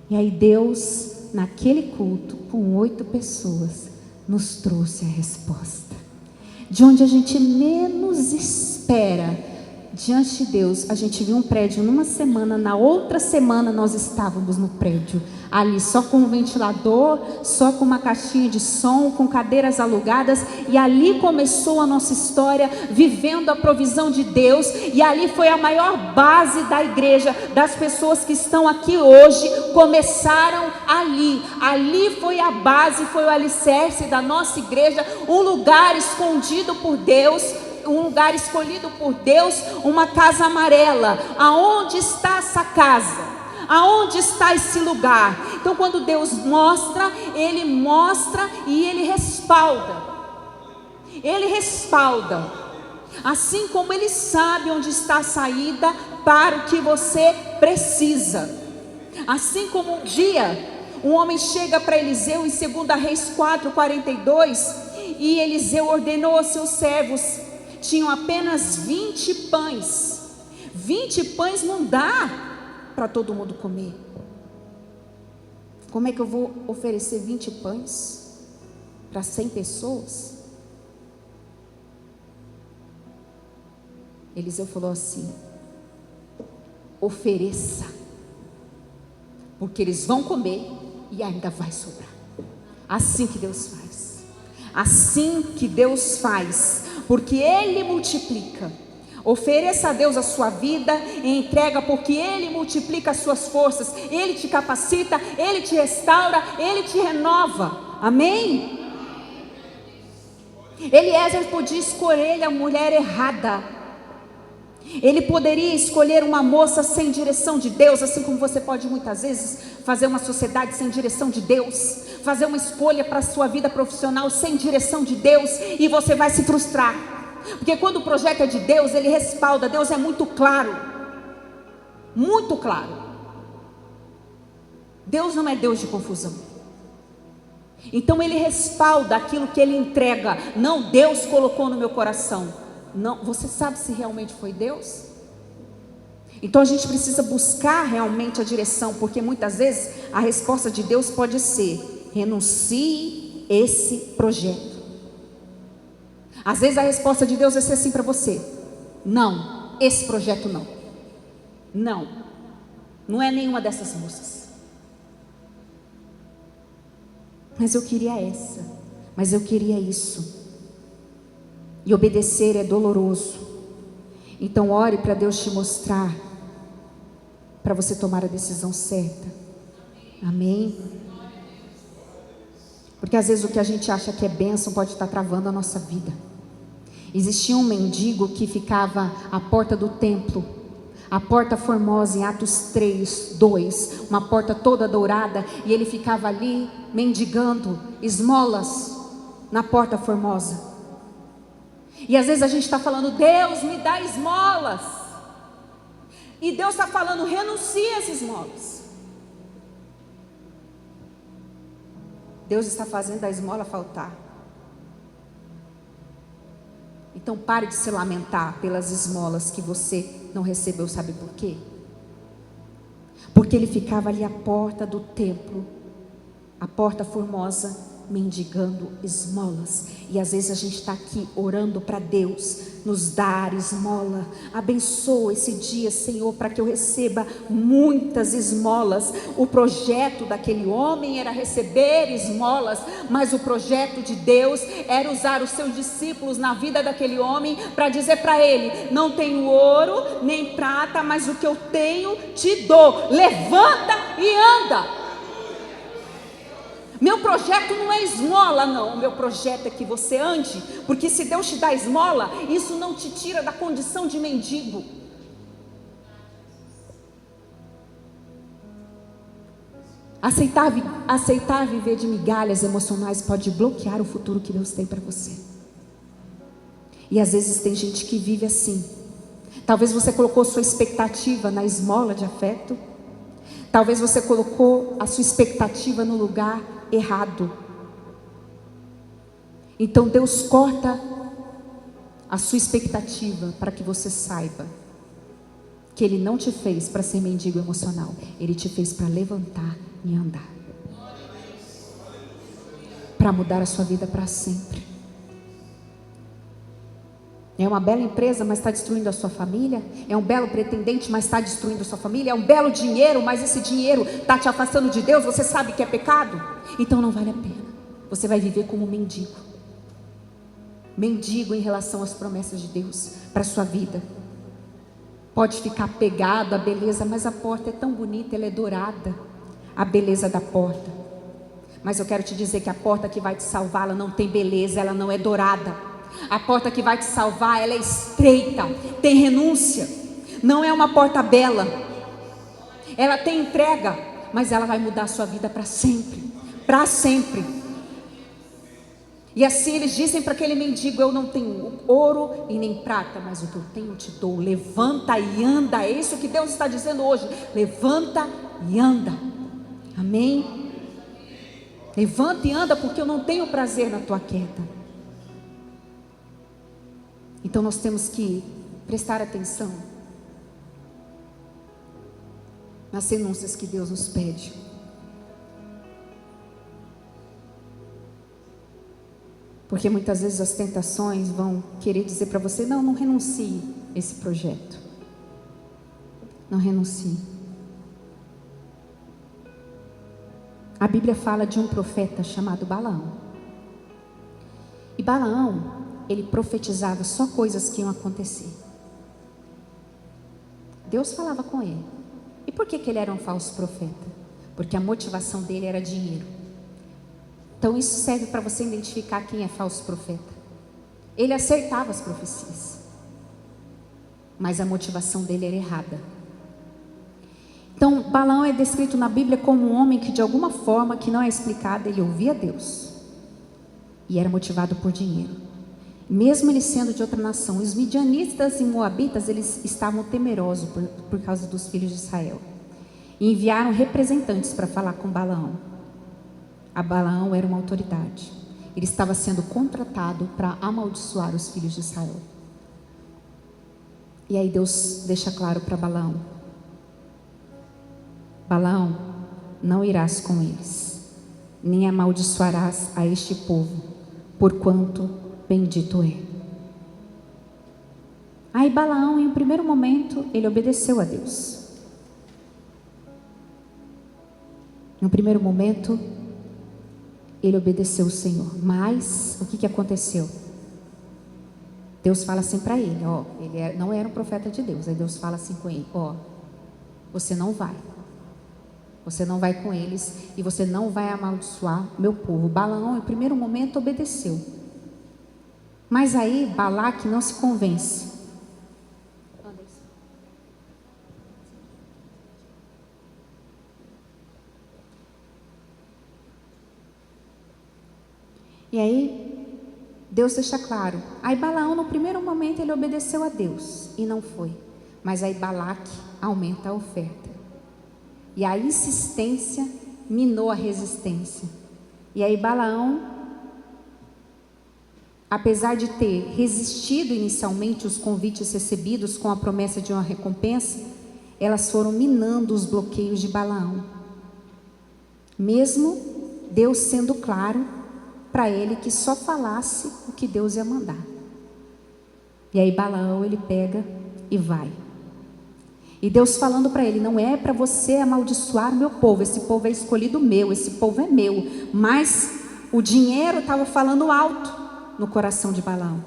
E aí Deus, naquele culto, com 8 pessoas, nos trouxe a resposta. De onde a gente menos espera, diante de Deus, a gente viu um prédio numa semana, na outra semana nós estávamos no prédio, ali só com um ventilador, só com uma caixinha de som, com cadeiras alugadas, e ali começou a nossa história, vivendo a provisão de Deus, e ali foi a maior base da igreja, das pessoas que estão aqui hoje, começaram ali foi a base, foi o alicerce da nossa igreja, um lugar escondido por Deus, um lugar escolhido por Deus, uma casa amarela. Aonde está essa casa? Aonde está esse lugar? Então quando Deus mostra, Ele mostra e Ele respalda. Ele respalda. Assim como Ele sabe onde está a saída para o que você precisa. Assim como um dia um homem chega para Eliseu em 2 Reis 4:42, e Eliseu ordenou aos seus servos, tinham apenas 20 pães. 20 pães não dá para todo mundo comer. Como é que eu vou oferecer 20 pães para 100 pessoas? Eliseu falou assim: ofereça, porque eles vão comer e ainda vai sobrar. Assim que Deus faz. Assim que Deus faz, porque Ele multiplica. Ofereça a Deus a sua vida e entrega, porque Ele multiplica as suas forças, Ele te capacita, Ele te restaura, Ele te renova. Amém? Eliezer podia escolher a mulher errada. Ele poderia escolher uma moça sem direção de Deus, assim como você pode muitas vezes fazer uma sociedade sem direção de Deus, fazer uma escolha para a sua vida profissional sem direção de Deus, e você vai se frustrar, porque quando o projeto é de Deus, Ele respalda. Deus é muito claro, muito claro. Deus não é Deus de confusão. Então Ele respalda aquilo que Ele entrega. Não, Deus colocou no meu coração. Não, você sabe se realmente foi Deus? Então a gente precisa buscar realmente a direção, porque muitas vezes a resposta de Deus pode ser: renuncie esse projeto. Às vezes a resposta de Deus vai ser assim para você: não, esse projeto não. Não é nenhuma dessas moças. Mas eu queria essa, mas eu queria isso. E obedecer é doloroso. Então ore para Deus te mostrar, para você tomar a decisão certa. Amém? Porque às vezes o que a gente acha que é bênção pode estar travando a nossa vida. Existia um mendigo que ficava à porta do templo, A porta formosa em Atos 3, 2, uma porta toda dourada, e ele ficava ali mendigando esmolas na porta formosa. E às vezes a gente está falando, Deus me dá esmolas, e Deus está falando, renuncia às esmolas. Deus está fazendo a esmola faltar. Então pare de se lamentar pelas esmolas que você não recebeu, sabe por quê? Porque ele ficava ali à porta do templo, a porta formosa, mendigando esmolas. E às vezes a gente está aqui orando para Deus nos dar esmola. Abençoa esse dia, Senhor, para que eu receba muitas esmolas. O projeto daquele homem era receber esmolas, mas o projeto de Deus era usar os seus discípulos na vida daquele homem para dizer para ele: não tenho ouro nem prata, mas o que eu tenho te dou. Levanta e anda. Meu projeto não é esmola, não. O meu projeto é que você ande, porque se Deus te dá esmola, isso não te tira da condição de mendigo. Aceitar viver de migalhas emocionais pode bloquear o futuro que Deus tem para você. E às vezes tem gente que vive assim. Talvez você colocou sua expectativa na esmola de afeto. Talvez você colocou a sua expectativa no lugar errado. Então Deus corta a sua expectativa para que você saiba que Ele não te fez para ser mendigo emocional. Ele te fez para levantar e andar, para mudar a sua vida para sempre. É uma bela empresa, mas está destruindo a sua família. É um belo pretendente, mas está destruindo a sua família. É um belo dinheiro, mas esse dinheiro está te afastando de Deus. Você sabe que é pecado? Então não vale a pena. Você vai viver como um mendigo. Mendigo em relação às promessas de Deus para a sua vida. Pode ficar pegado à beleza, mas a porta é tão bonita, ela é dourada. A beleza da porta. Mas eu quero te dizer que a porta que vai te salvar, ela não tem beleza, ela não é dourada. A porta que vai te salvar, ela é estreita, tem renúncia, não é uma porta bela, ela tem entrega, mas ela vai mudar a sua vida para sempre, para sempre. E assim eles dizem para aquele mendigo: eu não tenho ouro e nem prata, mas o que eu tenho eu te dou. Levanta e anda. É isso que Deus está dizendo hoje: levanta e anda. Amém? Levanta e anda, porque eu não tenho prazer na tua queda. Então nós temos que prestar atenção nas renúncias que Deus nos pede. Porque muitas vezes as tentações vão querer dizer para você: não, não renuncie a esse projeto. Não renuncie. A Bíblia fala de um profeta chamado Balaão. E Balaão, ele profetizava só coisas que iam acontecer. Deus falava com ele. E por que ele era um falso profeta? Porque a motivação dele era dinheiro. Então isso serve para você identificar quem é falso profeta. Ele acertava as profecias, mas a motivação dele era errada. Então Balaão é descrito na Bíblia como um homem que de alguma forma, que não é explicada, ele ouvia Deus e era motivado por dinheiro. Mesmo ele sendo de outra nação, os midianitas e moabitas, eles estavam temerosos por causa dos filhos de Israel. E enviaram representantes para falar com Balaão. A Balaão era uma autoridade. Ele estava sendo contratado para amaldiçoar os filhos de Israel. E aí Deus deixa claro para Balaão: Balaão, não irás com eles, nem amaldiçoarás a este povo, porquanto bendito é. Aí Balaão, em um primeiro momento, ele obedeceu a Deus. No primeiro momento, ele obedeceu o Senhor. Mas o que aconteceu? Deus fala assim para ele, ó, ele não era um profeta de Deus. Aí Deus fala assim com ele: ó, você não vai. Você não vai com eles e você não vai amaldiçoar meu povo. Balaão, em primeiro momento, obedeceu. Mas aí Balaque não se convence. E aí, Deus deixa claro. Aí Balaão, no primeiro momento, ele obedeceu a Deus e não foi. Mas aí Balaque aumenta a oferta. E a insistência minou a resistência. E aí Balaão, apesar de ter resistido inicialmente os convites recebidos com a promessa de uma recompensa, elas foram minando os bloqueios de Balaão. Mesmo Deus sendo claro para ele que só falasse o que Deus ia mandar. E aí Balaão, ele pega e vai. E Deus falando para ele: não é para você amaldiçoar o meu povo, esse povo é escolhido meu, esse povo é meu. Mas o dinheiro estava falando alto no coração de Balaão.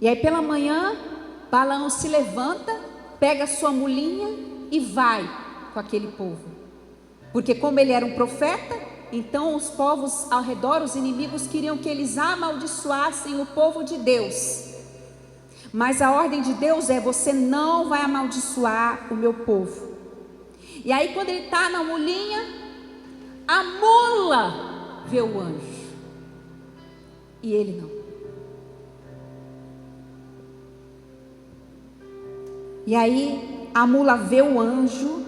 E aí pela manhã, Balaão se levanta, pega a sua mulinha e vai com aquele povo. Porque como ele era um profeta, então os povos ao redor, os inimigos, queriam que eles amaldiçoassem o povo de Deus. Mas a ordem de Deus é: você não vai amaldiçoar o meu povo. E aí quando ele está na mulinha, a mula vê o anjo. E ele não. E aí a mula vê o anjo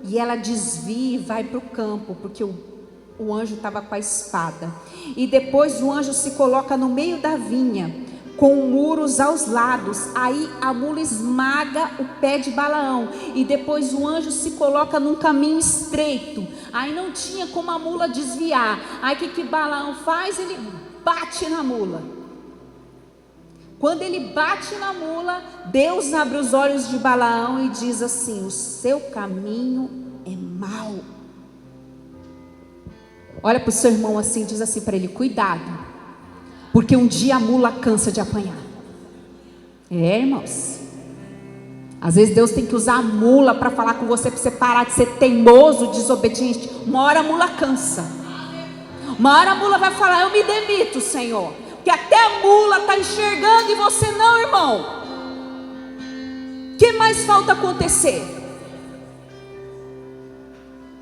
e ela desvia e vai para o campo, porque o anjo estava com a espada. E depois o anjo se coloca no meio da vinha, com muros aos lados. Aí a mula esmaga o pé de Balaão. E depois o anjo se coloca num caminho estreito. Aí não tinha como a mula desviar. Aí o que Balaão faz? Ele bate na mula. Quando ele bate na mula, Deus abre os olhos de Balaão e diz assim: o seu caminho é mau. Olha para o seu irmão assim, diz assim para ele: cuidado, porque um dia a mula cansa de apanhar. Irmãos, às vezes Deus tem que usar a mula para falar com você, para você parar de ser teimoso, desobediente. Uma hora a mula cansa. Uma hora a mula vai falar: eu me demito, Senhor. Porque até a mula está enxergando e você não, irmão. O que mais falta acontecer?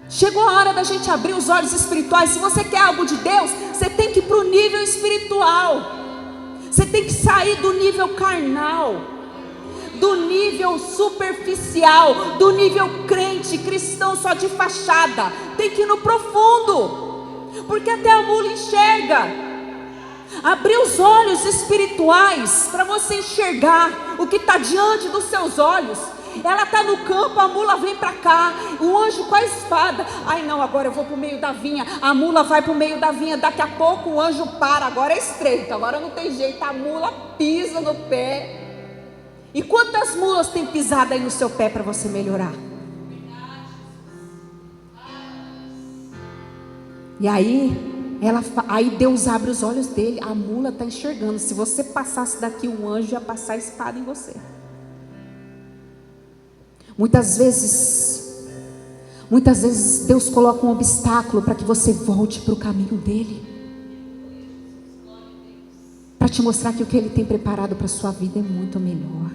Chegou a hora da gente abrir os olhos espirituais. Se você quer algo de Deus, você tem que ir para o nível espiritual. Você tem que sair do nível carnal, do nível superficial, do nível crente, cristão só de fachada. Tem que ir no profundo, porque até a mula enxerga. Abrir os olhos espirituais para você enxergar o que está diante dos seus olhos. Ela está no campo, a mula vem para cá, o anjo com a espada. Ai não, agora eu vou para o meio da vinha. A mula vai para o meio da vinha. Daqui a pouco o anjo para. Agora é estreito, agora não tem jeito. A mula pisa no pé. E quantas mulas tem pisado aí no seu pé para você melhorar? E aí Deus abre os olhos dele. A mula está enxergando. Se você passasse daqui, um anjo ia passar a espada em você. Muitas vezes Deus coloca um obstáculo para que você volte para o caminho dele, para te mostrar que o que ele tem preparado para a sua vida é muito melhor,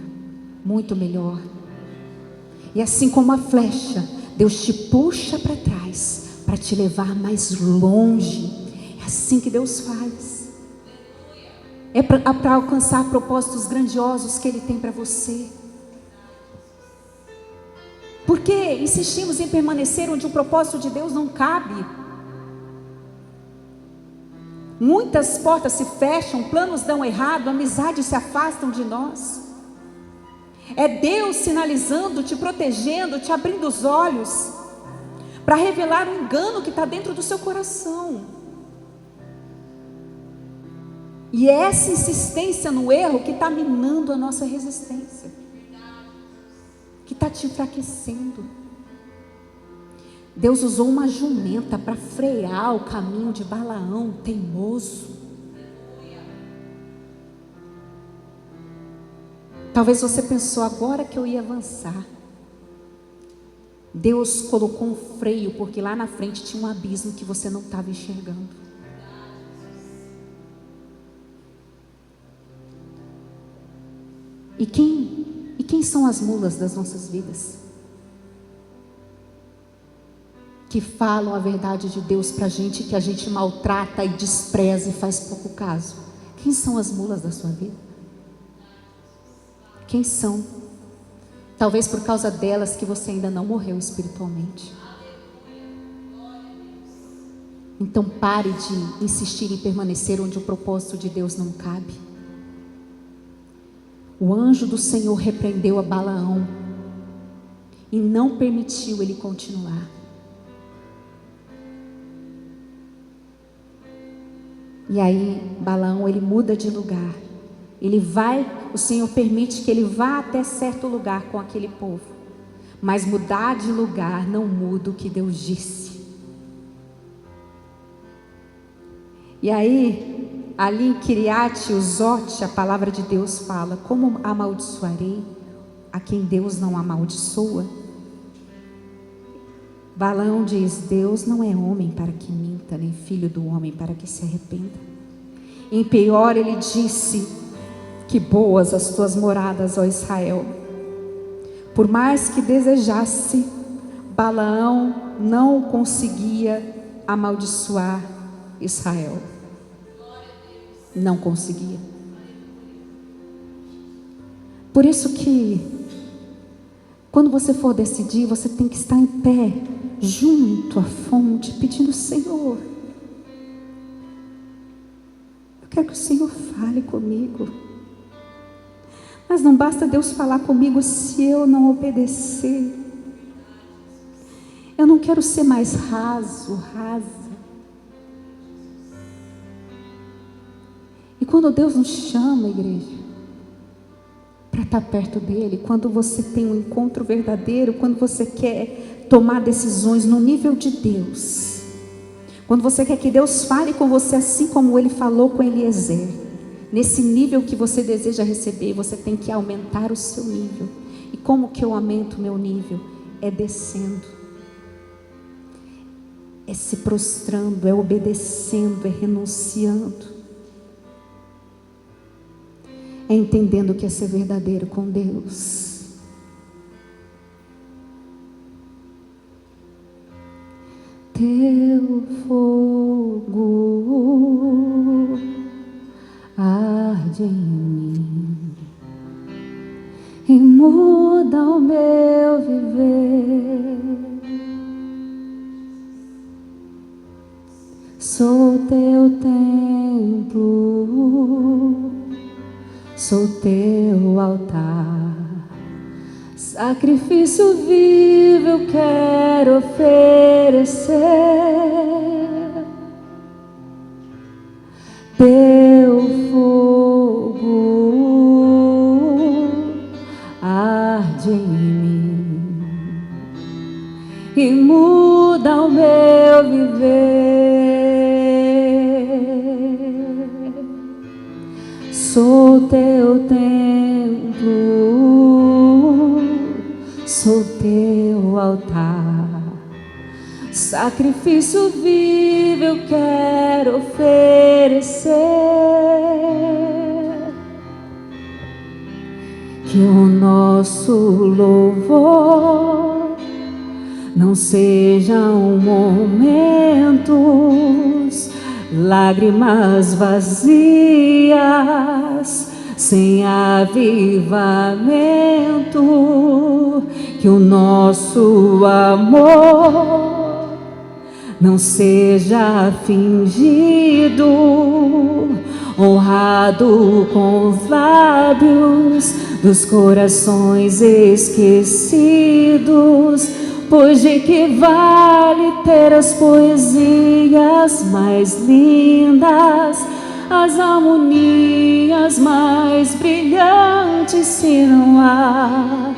muito melhor. E assim como a flecha, Deus te puxa para trás para te levar mais longe. É assim que Deus faz. É para alcançar propósitos grandiosos que ele tem para você. Por que insistimos em permanecer onde o propósito de Deus não cabe? Muitas portas se fecham, planos dão errado, amizades se afastam de nós. É Deus sinalizando, te protegendo, te abrindo os olhos, para revelar o engano que está dentro do seu coração. E é essa insistência no erro que está minando a nossa resistência, que está te enfraquecendo. Deus usou uma jumenta para frear o caminho de Balaão, teimoso. Talvez você pensou: agora que eu ia avançar. Deus colocou um freio, porque lá na frente tinha um abismo que você não estava enxergando. E quem são as mulas das nossas vidas? que falam a verdade de Deus para a gente, que a gente maltrata e despreza e faz pouco caso. Quem são as mulas da sua vida? Quem são? Talvez por causa delas que você ainda não morreu espiritualmente. Então pare de insistir em permanecer onde o propósito de Deus não cabe. O anjo do Senhor repreendeu a Balaão e não permitiu ele continuar. E aí Balaão, ele muda de lugar. Ele vai, o Senhor permite que ele vá até certo lugar com aquele povo. Mas mudar de lugar não muda o que Deus disse. E aí, ali em Kiriate Uzote, a palavra de Deus fala: como amaldiçoarei a quem Deus não amaldiçoa? Balaão diz: Deus não é homem para que minta, nem filho do homem para que se arrependa. Em Pior ele disse: que boas as tuas moradas, ó Israel. Por mais que desejasse, Balaão não conseguia amaldiçoar Israel. Não conseguia. Por isso que quando você for decidir, você tem que estar em pé, junto à fonte, pedindo: Senhor, eu quero que o Senhor fale comigo. Mas não basta Deus falar comigo se eu não obedecer. Eu não quero ser mais rasa. E quando Deus nos chama, igreja, para estar perto dele, quando você tem um encontro verdadeiro, quando você quer tomar decisões no nível de Deus, quando você quer que Deus fale com você assim como ele falou com Eliezer, nesse nível que você deseja receber, você tem que aumentar o seu nível. E como que eu aumento o meu nível? É descendo, é se prostrando, é obedecendo, é renunciando, é entendendo o que é ser verdadeiro com Deus. Teu fogo arde em mim e muda o meu viver. Sou teu templo, sou teu altar, sacrifício vivo eu quero oferecer. Teu fogo arde em mim e muda o meu viver. Sou teu templo, sou teu altar, sacrifício vivo eu quero oferecer. Que o nosso louvor não sejam momentos, lágrimas vazias, sem avivamento. Que o nosso amor não seja fingido, honrado com os lábios dos corações esquecidos. Pois de que vale ter as poesias mais lindas, as harmonias mais brilhantes, se não há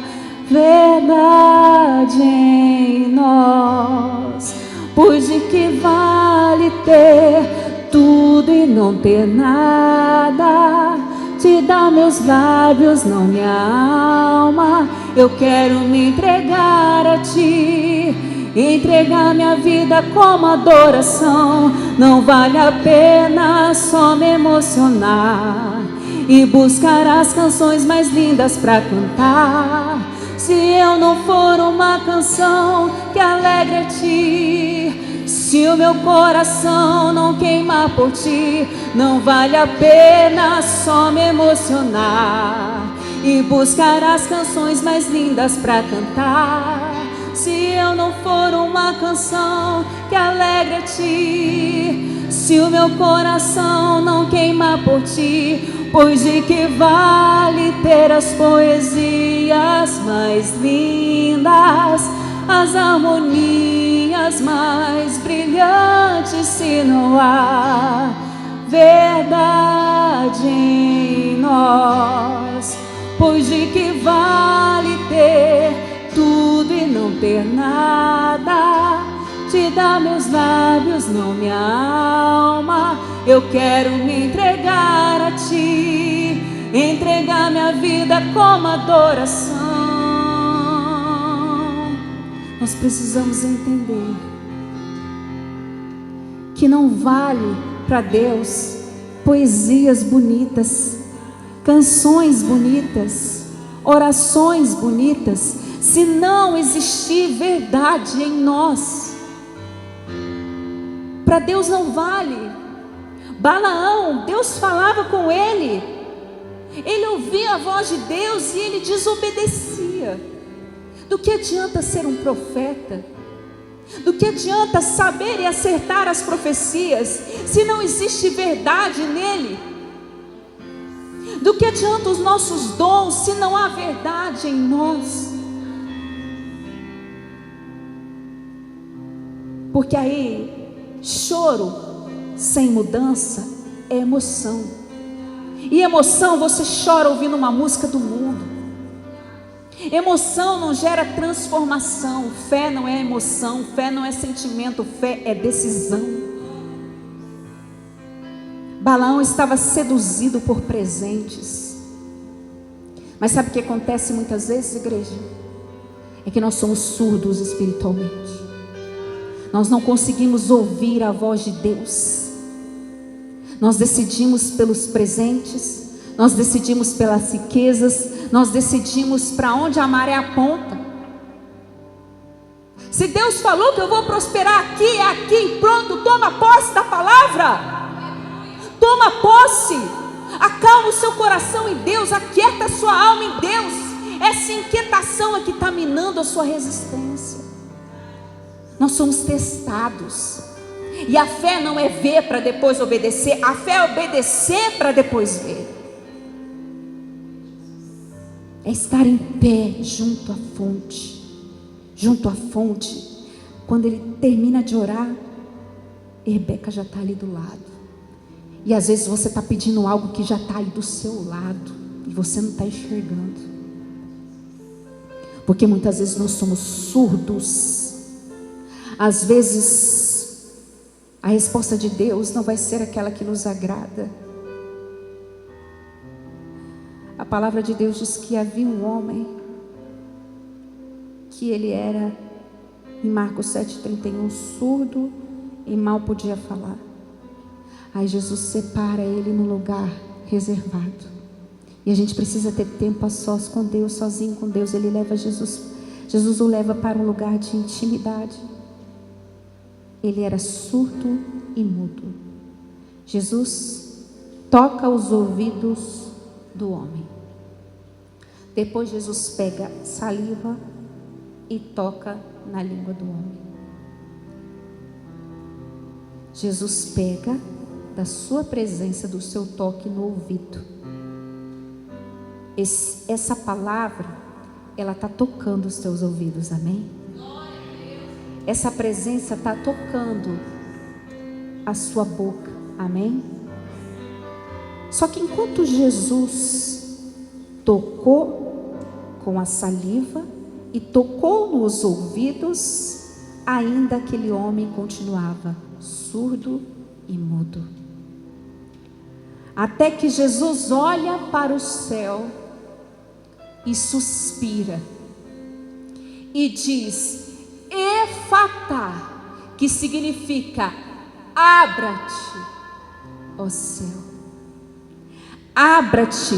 verdade em nós? Pois de que vale ter tudo e não ter nada? Te dá meus lábios, não minha alma. Eu quero me entregar a ti, entregar minha vida como adoração. Não vale a pena só me emocionar e buscar as canções mais lindas pra cantar. Se eu não for uma canção que alegra ti, se o meu coração não queimar por ti, não vale a pena só me emocionar e buscar as canções mais lindas pra cantar. Se eu não for uma canção que alegra ti, se o meu coração não queimar por ti, pois de que vale ter as poesias mais lindas, as harmonias mais brilhantes, se não há verdade em nós? Pois de que vale ter tudo e não ter nada? Te dá meus lábios, não minha alma. Eu quero me entregar a ti, entregar minha vida como adoração. Nós precisamos entender que não vale para Deus poesias bonitas, canções bonitas, orações bonitas, se não existir verdade em nós. Para Deus não vale. Balaão, Deus falava com ele, ele ouvia a voz de Deus e ele desobedecia. Do que adianta ser um profeta? Do que adianta saber e acertar as profecias se não existe verdade nele? Do que adianta os nossos dons se não há verdade em nós? Porque aí, choro sem mudança é emoção. E emoção você chora ouvindo uma música do mundo. Emoção não gera transformação. Fé não é emoção, fé não é sentimento, fé é decisão. Balaão estava seduzido por presentes. Mas sabe o que acontece muitas vezes, igreja? É que nós somos surdos espiritualmente. Nós não conseguimos ouvir a voz de Deus. Nós decidimos pelos presentes, nós decidimos pelas riquezas, nós decidimos para onde a maré aponta. Se Deus falou que eu vou prosperar aqui, é aqui, pronto, toma posse da palavra. Toma posse. Acalma o seu coração em Deus, aquieta a sua alma em Deus. Essa inquietação é que está minando a sua resistência. Nós somos testados. E a fé não é ver para depois obedecer. A fé é obedecer para depois ver. É estar em pé junto à fonte. Junto à fonte. Quando ele termina de orar, Rebeca já está ali do lado. E às vezes você está pedindo algo que já está aí do seu lado. E você não está enxergando. Porque muitas vezes nós somos surdos. Às vezes, a resposta de Deus não vai ser aquela que nos agrada. A palavra de Deus diz que havia um homem, que ele era, em Marcos 7,31, surdo e mal podia falar. Aí Jesus separa ele num lugar reservado. E a gente precisa ter tempo a sós com Deus, sozinho com Deus. Ele leva Jesus o leva para um lugar de intimidade. Ele era surdo e mudo. Jesus toca os ouvidos do homem. Depois Jesus pega saliva e toca na língua do homem. Jesus pega da sua presença, do seu toque no ouvido. Essa palavra, ela está tocando os teus ouvidos, amém? Essa presença está tocando a sua boca, amém? Só que enquanto Jesus tocou com a saliva e tocou nos ouvidos, ainda aquele homem continuava surdo e mudo. Até que Jesus olha para o céu e suspira e diz: Efatá, que significa abra-te, ó céu. Abra-te.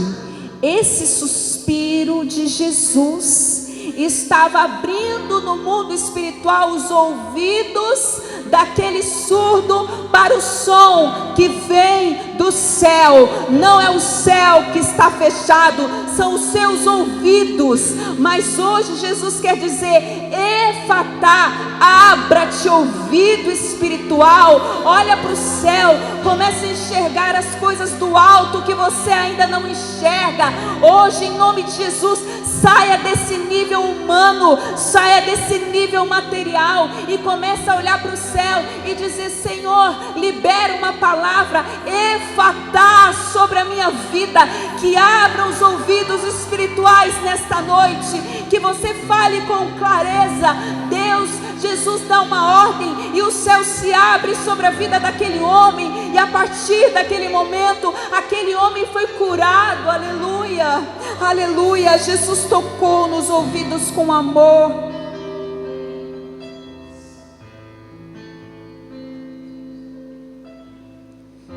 Esse suspiro de Jesus estava abrindo no mundo espiritual os ouvidos daquele surdo para o som que vem do céu. Não é o céu que está fechado, são os seus ouvidos. Mas hoje Jesus quer dizer: Efatá, abra-te ouvido espiritual, olha para o céu, comece a enxergar as coisas do alto que você ainda não enxerga. Hoje, em nome de Jesus, saia desse nível humano, saia desse nível material e comece a olhar para o céu e dizer: Senhor, libera uma palavra Efatá sobre a minha vida, que abra os ouvidos espirituais nesta noite, que você fale com clareza. Deus, Jesus dá uma ordem e o céu se abre sobre a vida daquele homem, e a partir daquele momento aquele homem foi curado. Aleluia, aleluia. Jesus tocou nos ouvidos com amor.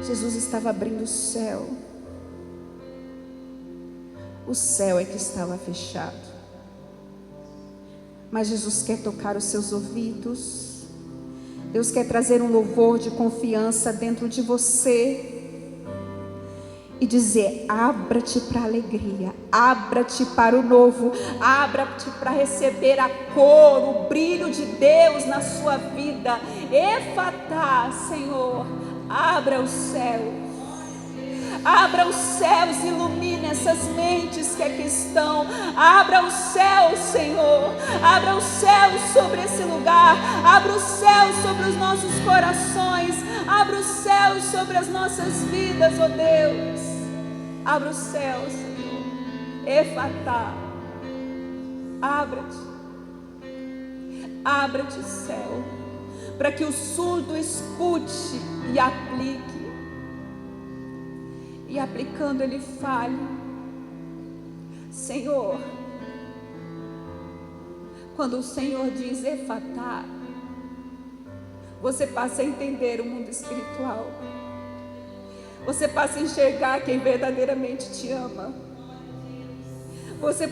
Jesus estava abrindo o céu. O céu é que estava fechado. Mas Jesus quer tocar os seus ouvidos. Deus quer trazer um louvor de confiança dentro de você e dizer: abra-te para a alegria, abra-te para o novo, abra-te para receber a cor, o brilho de Deus na sua vida. Efatá, Senhor, abra os céus. Abra os céus, ilumine essas mentes que aqui estão. Abra os céus, Senhor. Abra os céus sobre esse lugar. Abra os céus sobre os nossos corações. Abra os céus sobre as nossas vidas, ó Deus. Abra os céus, Senhor. Efatá. Abra-te. Abra-te, céu, para que o surdo escute e aplique. E aplicando ele fale: Senhor, quando o Senhor diz Efatá, você passa a entender o mundo espiritual. Você passa a enxergar quem verdadeiramente te ama. Você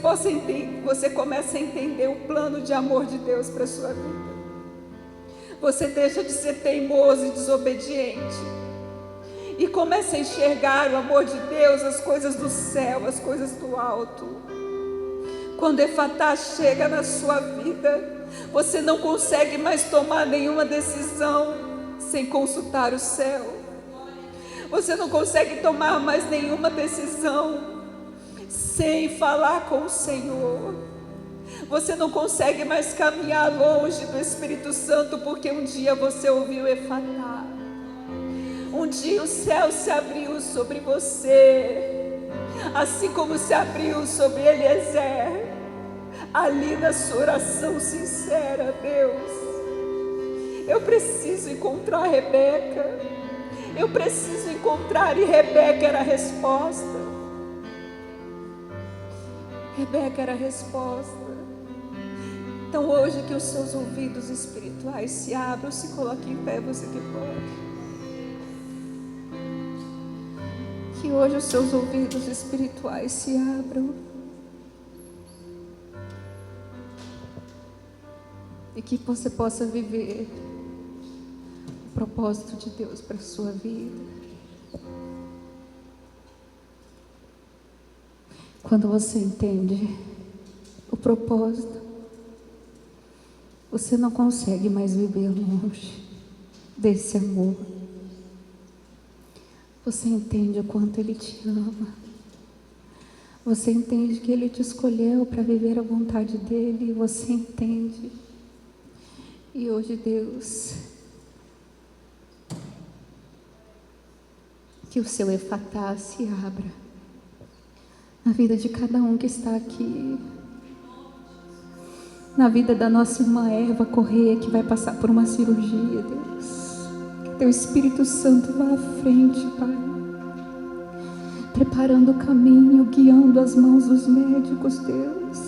começa a entender o plano de amor de Deus para a sua vida. Você deixa de ser teimoso e desobediente e começa a enxergar o amor de Deus, as coisas do céu, as coisas do alto. Quando Efatá chega na sua vida, você não consegue mais tomar nenhuma decisão sem consultar o céu. Você não consegue tomar mais nenhuma decisão sem falar com o Senhor. Você não consegue mais caminhar longe do Espírito Santo, porque um dia você ouviu Efatá. Um dia o céu se abriu sobre você, assim como se abriu sobre Eliezer, ali na sua oração sincera. Deus, eu preciso encontrar Rebeca, eu preciso encontrar, e Rebeca era a resposta. Rebeca era a resposta. Então hoje que os seus ouvidos espirituais se abram, se coloque em pé, você que pode. Que hoje os seus ouvidos espirituais se abram e que você possa viver o propósito de Deus para a sua vida. Quando você entende o propósito, você não consegue mais viver longe desse amor. Você entende o quanto Ele te ama. Você entende que Ele te escolheu para viver a vontade dEle. Você entende. E hoje, Deus, que o seu Efatá se abra na vida de cada um que está aqui. Na vida da nossa irmã Eva Correia, que vai passar por uma cirurgia, Deus. Teu Espírito Santo vá à frente, Pai, preparando o caminho, guiando as mãos dos médicos, Deus.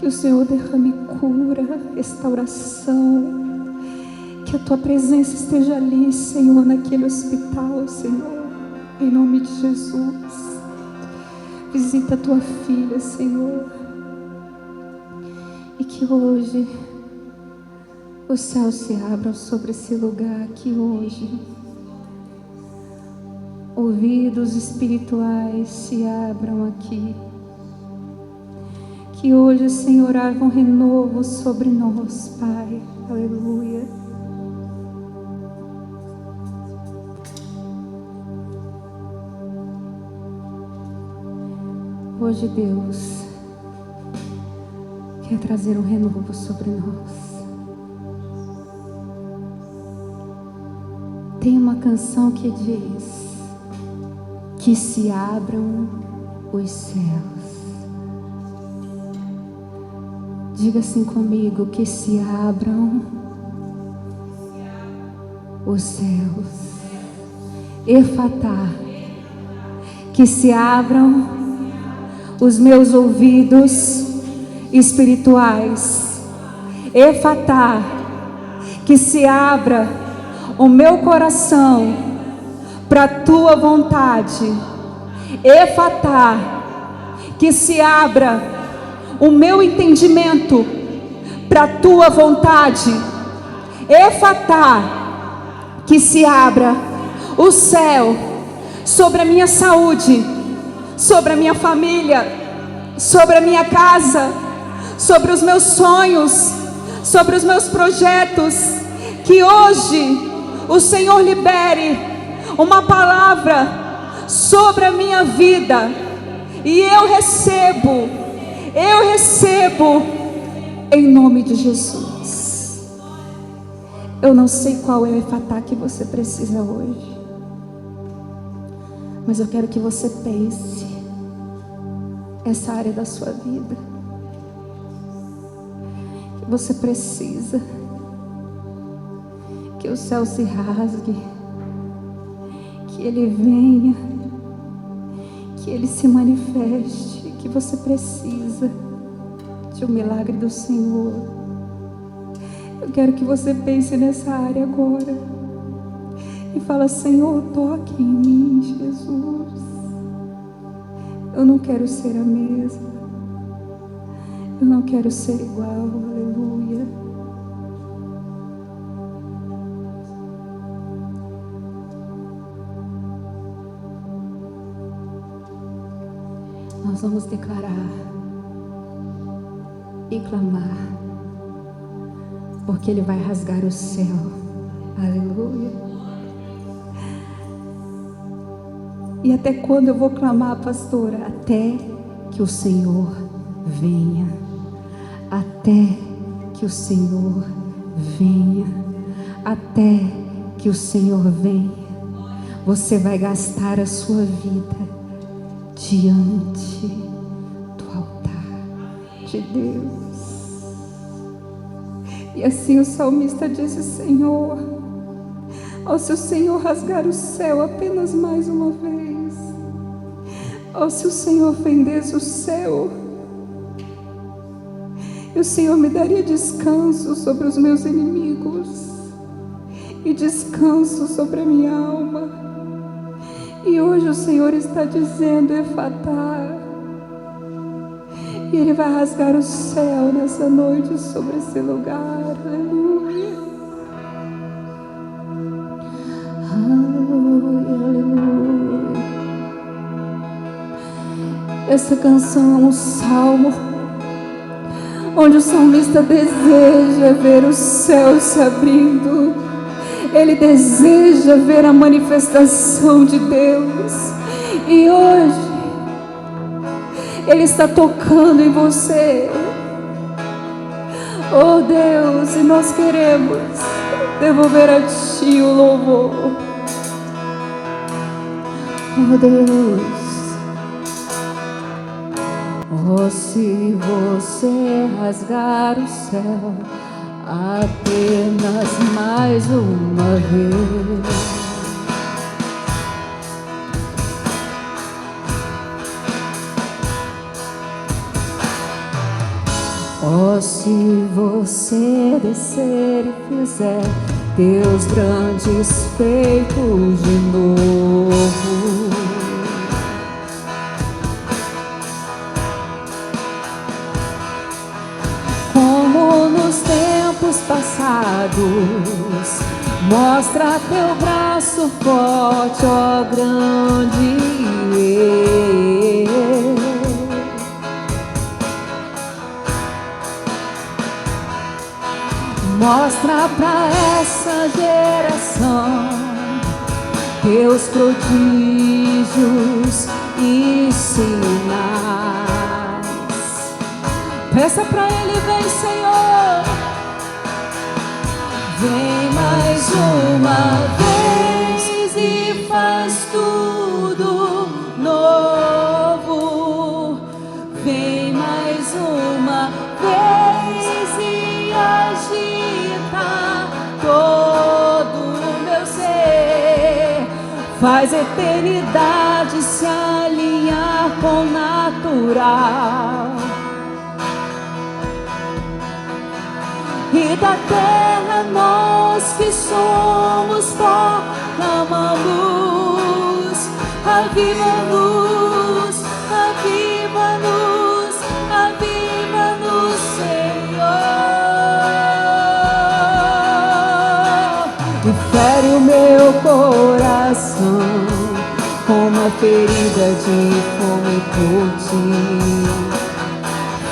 Que o Senhor derrame cura, restauração, que a Tua presença esteja ali, Senhor, naquele hospital, Senhor, em nome de Jesus. Visita a Tua filha, Senhor. E que hoje os céus se abram sobre esse lugar, que hoje ouvidos espirituais se abram aqui. Que hoje, Senhor, haja um renovo sobre nós, Pai. Aleluia. Hoje Deus quer trazer um renovo sobre nós. Tem uma canção que diz que se abram os céus. Diga assim comigo, que se abram os céus. Efatá, que se abram os meus ouvidos espirituais. Efatá, que se abra o meu coração para a tua vontade. Efatá, que se abra o meu entendimento para a tua vontade. Efatá, que se abra o céu sobre a minha saúde, sobre a minha família, sobre a minha casa, sobre os meus sonhos, sobre os meus projetos. Que hoje o Senhor libere uma palavra sobre a minha vida, e eu recebo em nome de Jesus. Eu não sei qual é o efatá que você precisa hoje, mas eu quero que você pense essa área da sua vida que você precisa que o céu se rasgue, que Ele venha, que Ele se manifeste, que você precisa de um milagre do Senhor. Eu quero que você pense nessa área agora e fala: Senhor, toque em mim, Jesus. Eu não quero ser a mesma, eu não quero ser igual. Aleluia. Nós vamos declarar e clamar, porque Ele vai rasgar o céu. Aleluia. E até quando eu vou clamar, pastora? Até que o Senhor venha. Até que o Senhor venha. Até que o Senhor venha. Você vai gastar a sua vida diante do altar de Deus. E assim o salmista disse: Senhor, ó, se o Senhor rasgar o céu apenas mais uma vez, ó, se o Senhor fendesse o céu, e o Senhor me daria descanso sobre os meus inimigos e descanso sobre a minha alma. E hoje o Senhor está dizendo: efatá. E Ele vai rasgar o céu nessa noite sobre esse lugar. Aleluia. Aleluia, aleluia. Essa canção é um salmo onde o salmista deseja ver o céu se abrindo. Ele deseja ver a manifestação de Deus. E hoje Ele está tocando em você. Oh Deus, e nós queremos devolver a Ti o louvor. Oh Deus, oh, se você rasgar o céu apenas mais uma vez, oh, se você descer e fizer Teus grandes feitos de novo, pecados. Mostra teu braço forte, ó grande rei. Mostra pra essa geração teus prodígios e sinais. Peça pra Ele, vem, Senhor. Vem mais uma vez e faz tudo novo. Vem mais uma vez e agita todo o meu ser. Faz a eternidade se alinhar com o natural. E da terra nós que somos pó clamamos. Aviva-nos, aviva-nos, aviva-nos, Senhor. E fere o meu coração com uma ferida de fome por ti.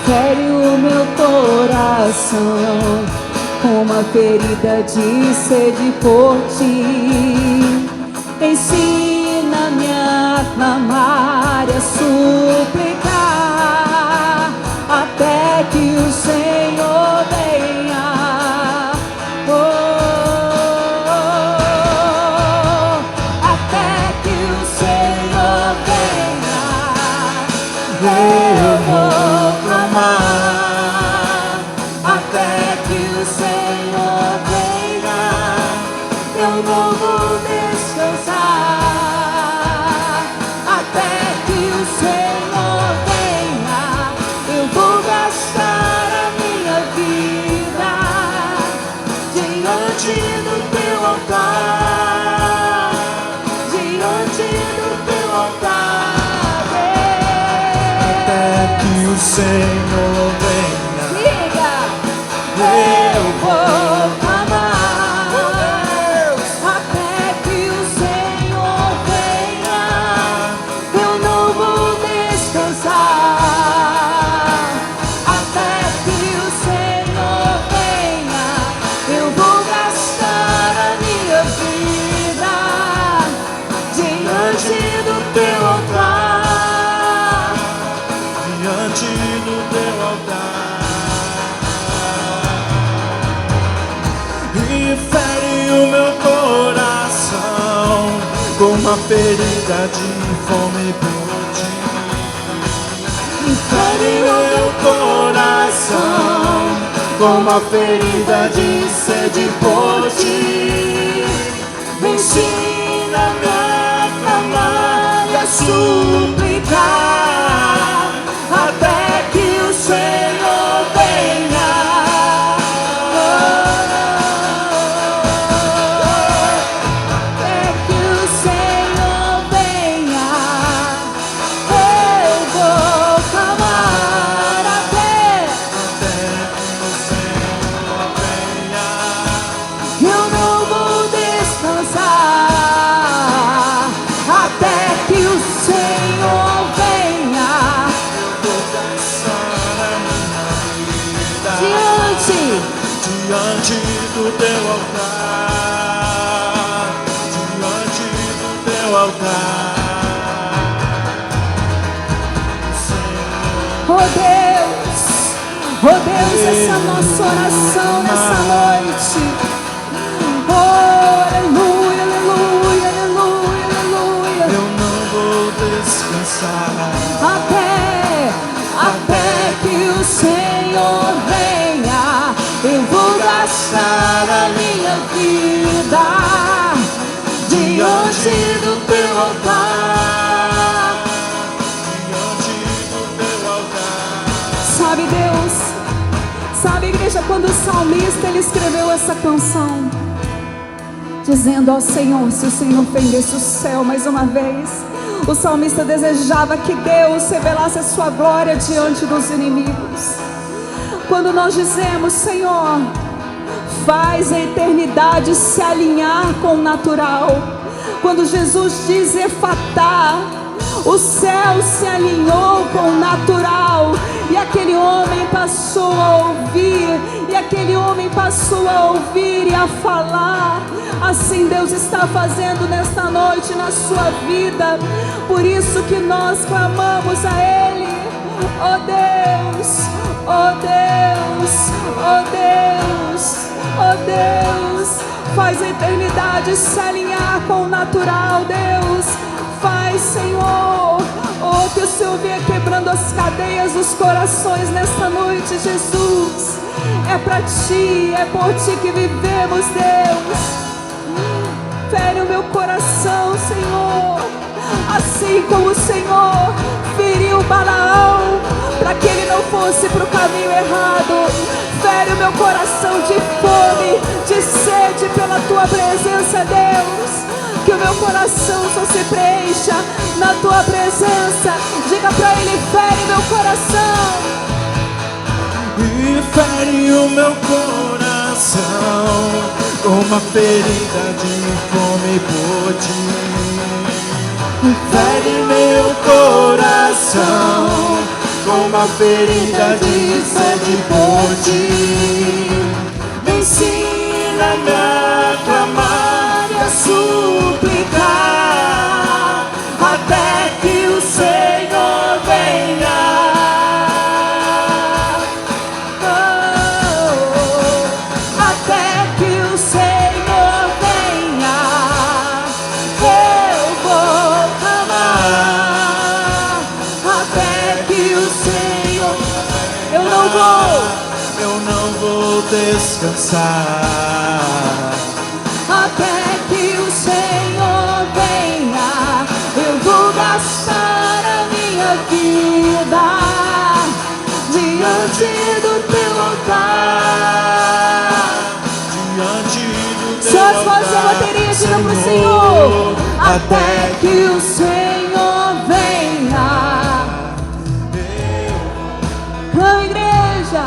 Fere o meu coração com uma ferida de sede por ti. Ensina-me a clamar e a suplicar até que o Senhor venha. Oh, até que o Senhor venha. Eu vou clamar até que o Senhor venha. Eu não vou descansar até que o Senhor venha. Eu vou gastar a minha vida diante do teu altar, diante do teu altar. Até que o Senhor venha, Diga, eu vou clamar até que o Senhor venha. Eu não vou descansar até que o Senhor venha. Eu vou gastar a minha vida diante do teu altar, diante do teu altar. E fere o meu coração com uma ferida de fome por ti. E fere o meu coração com uma ferida de sede por ti. Ensina-me a clamar e a suplicar até que o Senhor venha. até que o Senhor venha. Eu vou clamar até que o Senhor venha. eu não vou descansar até que o Senhor venha. Vou dançar a minha vida Diante diante do teu altar, diante do teu altar. Oh Deus, essa é a nossa oração nessa noite. Oh, aleluia, aleluia, aleluia, aleluia. Eu não vou descansar Até que o Senhor venha. Eu vou gastar a minha vida diante do teu altar. diante do teu altar. Sabe, Deus, sabe, igreja, quando o salmista ele escreveu essa canção, dizendo ao Senhor, se o Senhor fendesse o céu mais uma vez, o salmista desejava que Deus revelasse a sua glória diante dos inimigos. Quando nós dizemos, Senhor, faz a eternidade se alinhar com o natural. Quando Jesus diz Efatá, o céu se alinhou com o natural, e aquele homem passou a ouvir, e aquele homem passou a ouvir e a falar. Assim Deus está fazendo nesta noite na sua vida. Por isso que nós clamamos a Ele: oh Deus, oh Deus, oh Deus, oh Deus, faz a eternidade se alinhar com o natural. Deus, faz, Senhor. Oh, que o Senhor venha quebrando as cadeias dos corações nesta noite, Jesus. É para Ti, é por Ti que vivemos, Deus. Fere o meu coração, Senhor, assim como o Senhor feriu Balaão, para que ele não fosse para o caminho errado. Fere o meu coração de fome, de sede pela Tua presença, Deus. Que o meu coração só se preencha na Tua presença. Diga para Ele: fere meu coração. E fere o meu coração com uma ferida de fome por Ti. Fere meu coração com uma ferida de sede por Ti. Me ensina-me a clamar e a suplicar até que o Senhor venha. Eu não vou descansar até que o Senhor venha. Eu vou gastar a minha vida diante do Teu altar. Diante do Teu Só as vozes da bateria, diga pro Senhor: até que o Senhor venha. Clama, igreja.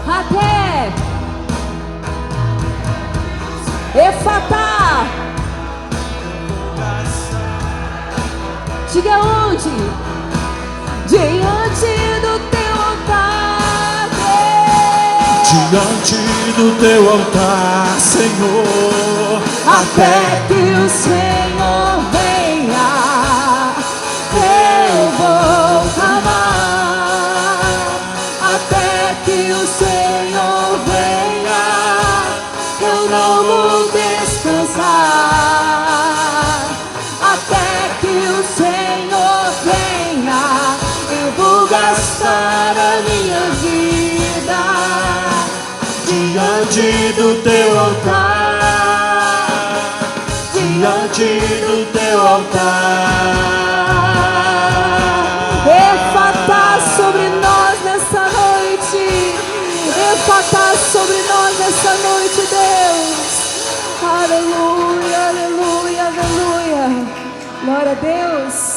Até Efatá. Diga onde? Diante do Teu altar, Deus. Diante do Teu altar, Senhor, até que o Senhor venha. Eu vou clamar até que o Senhor venha. Eu não vou descansar até que o Senhor venha. Eu vou gastar a minha vida diante do Teu altar, diante do Teu altar. Efatá sobre nós nessa noite. Efatá sobre nós nessa noite, Deus. Aleluia, aleluia, aleluia. Glória a Deus.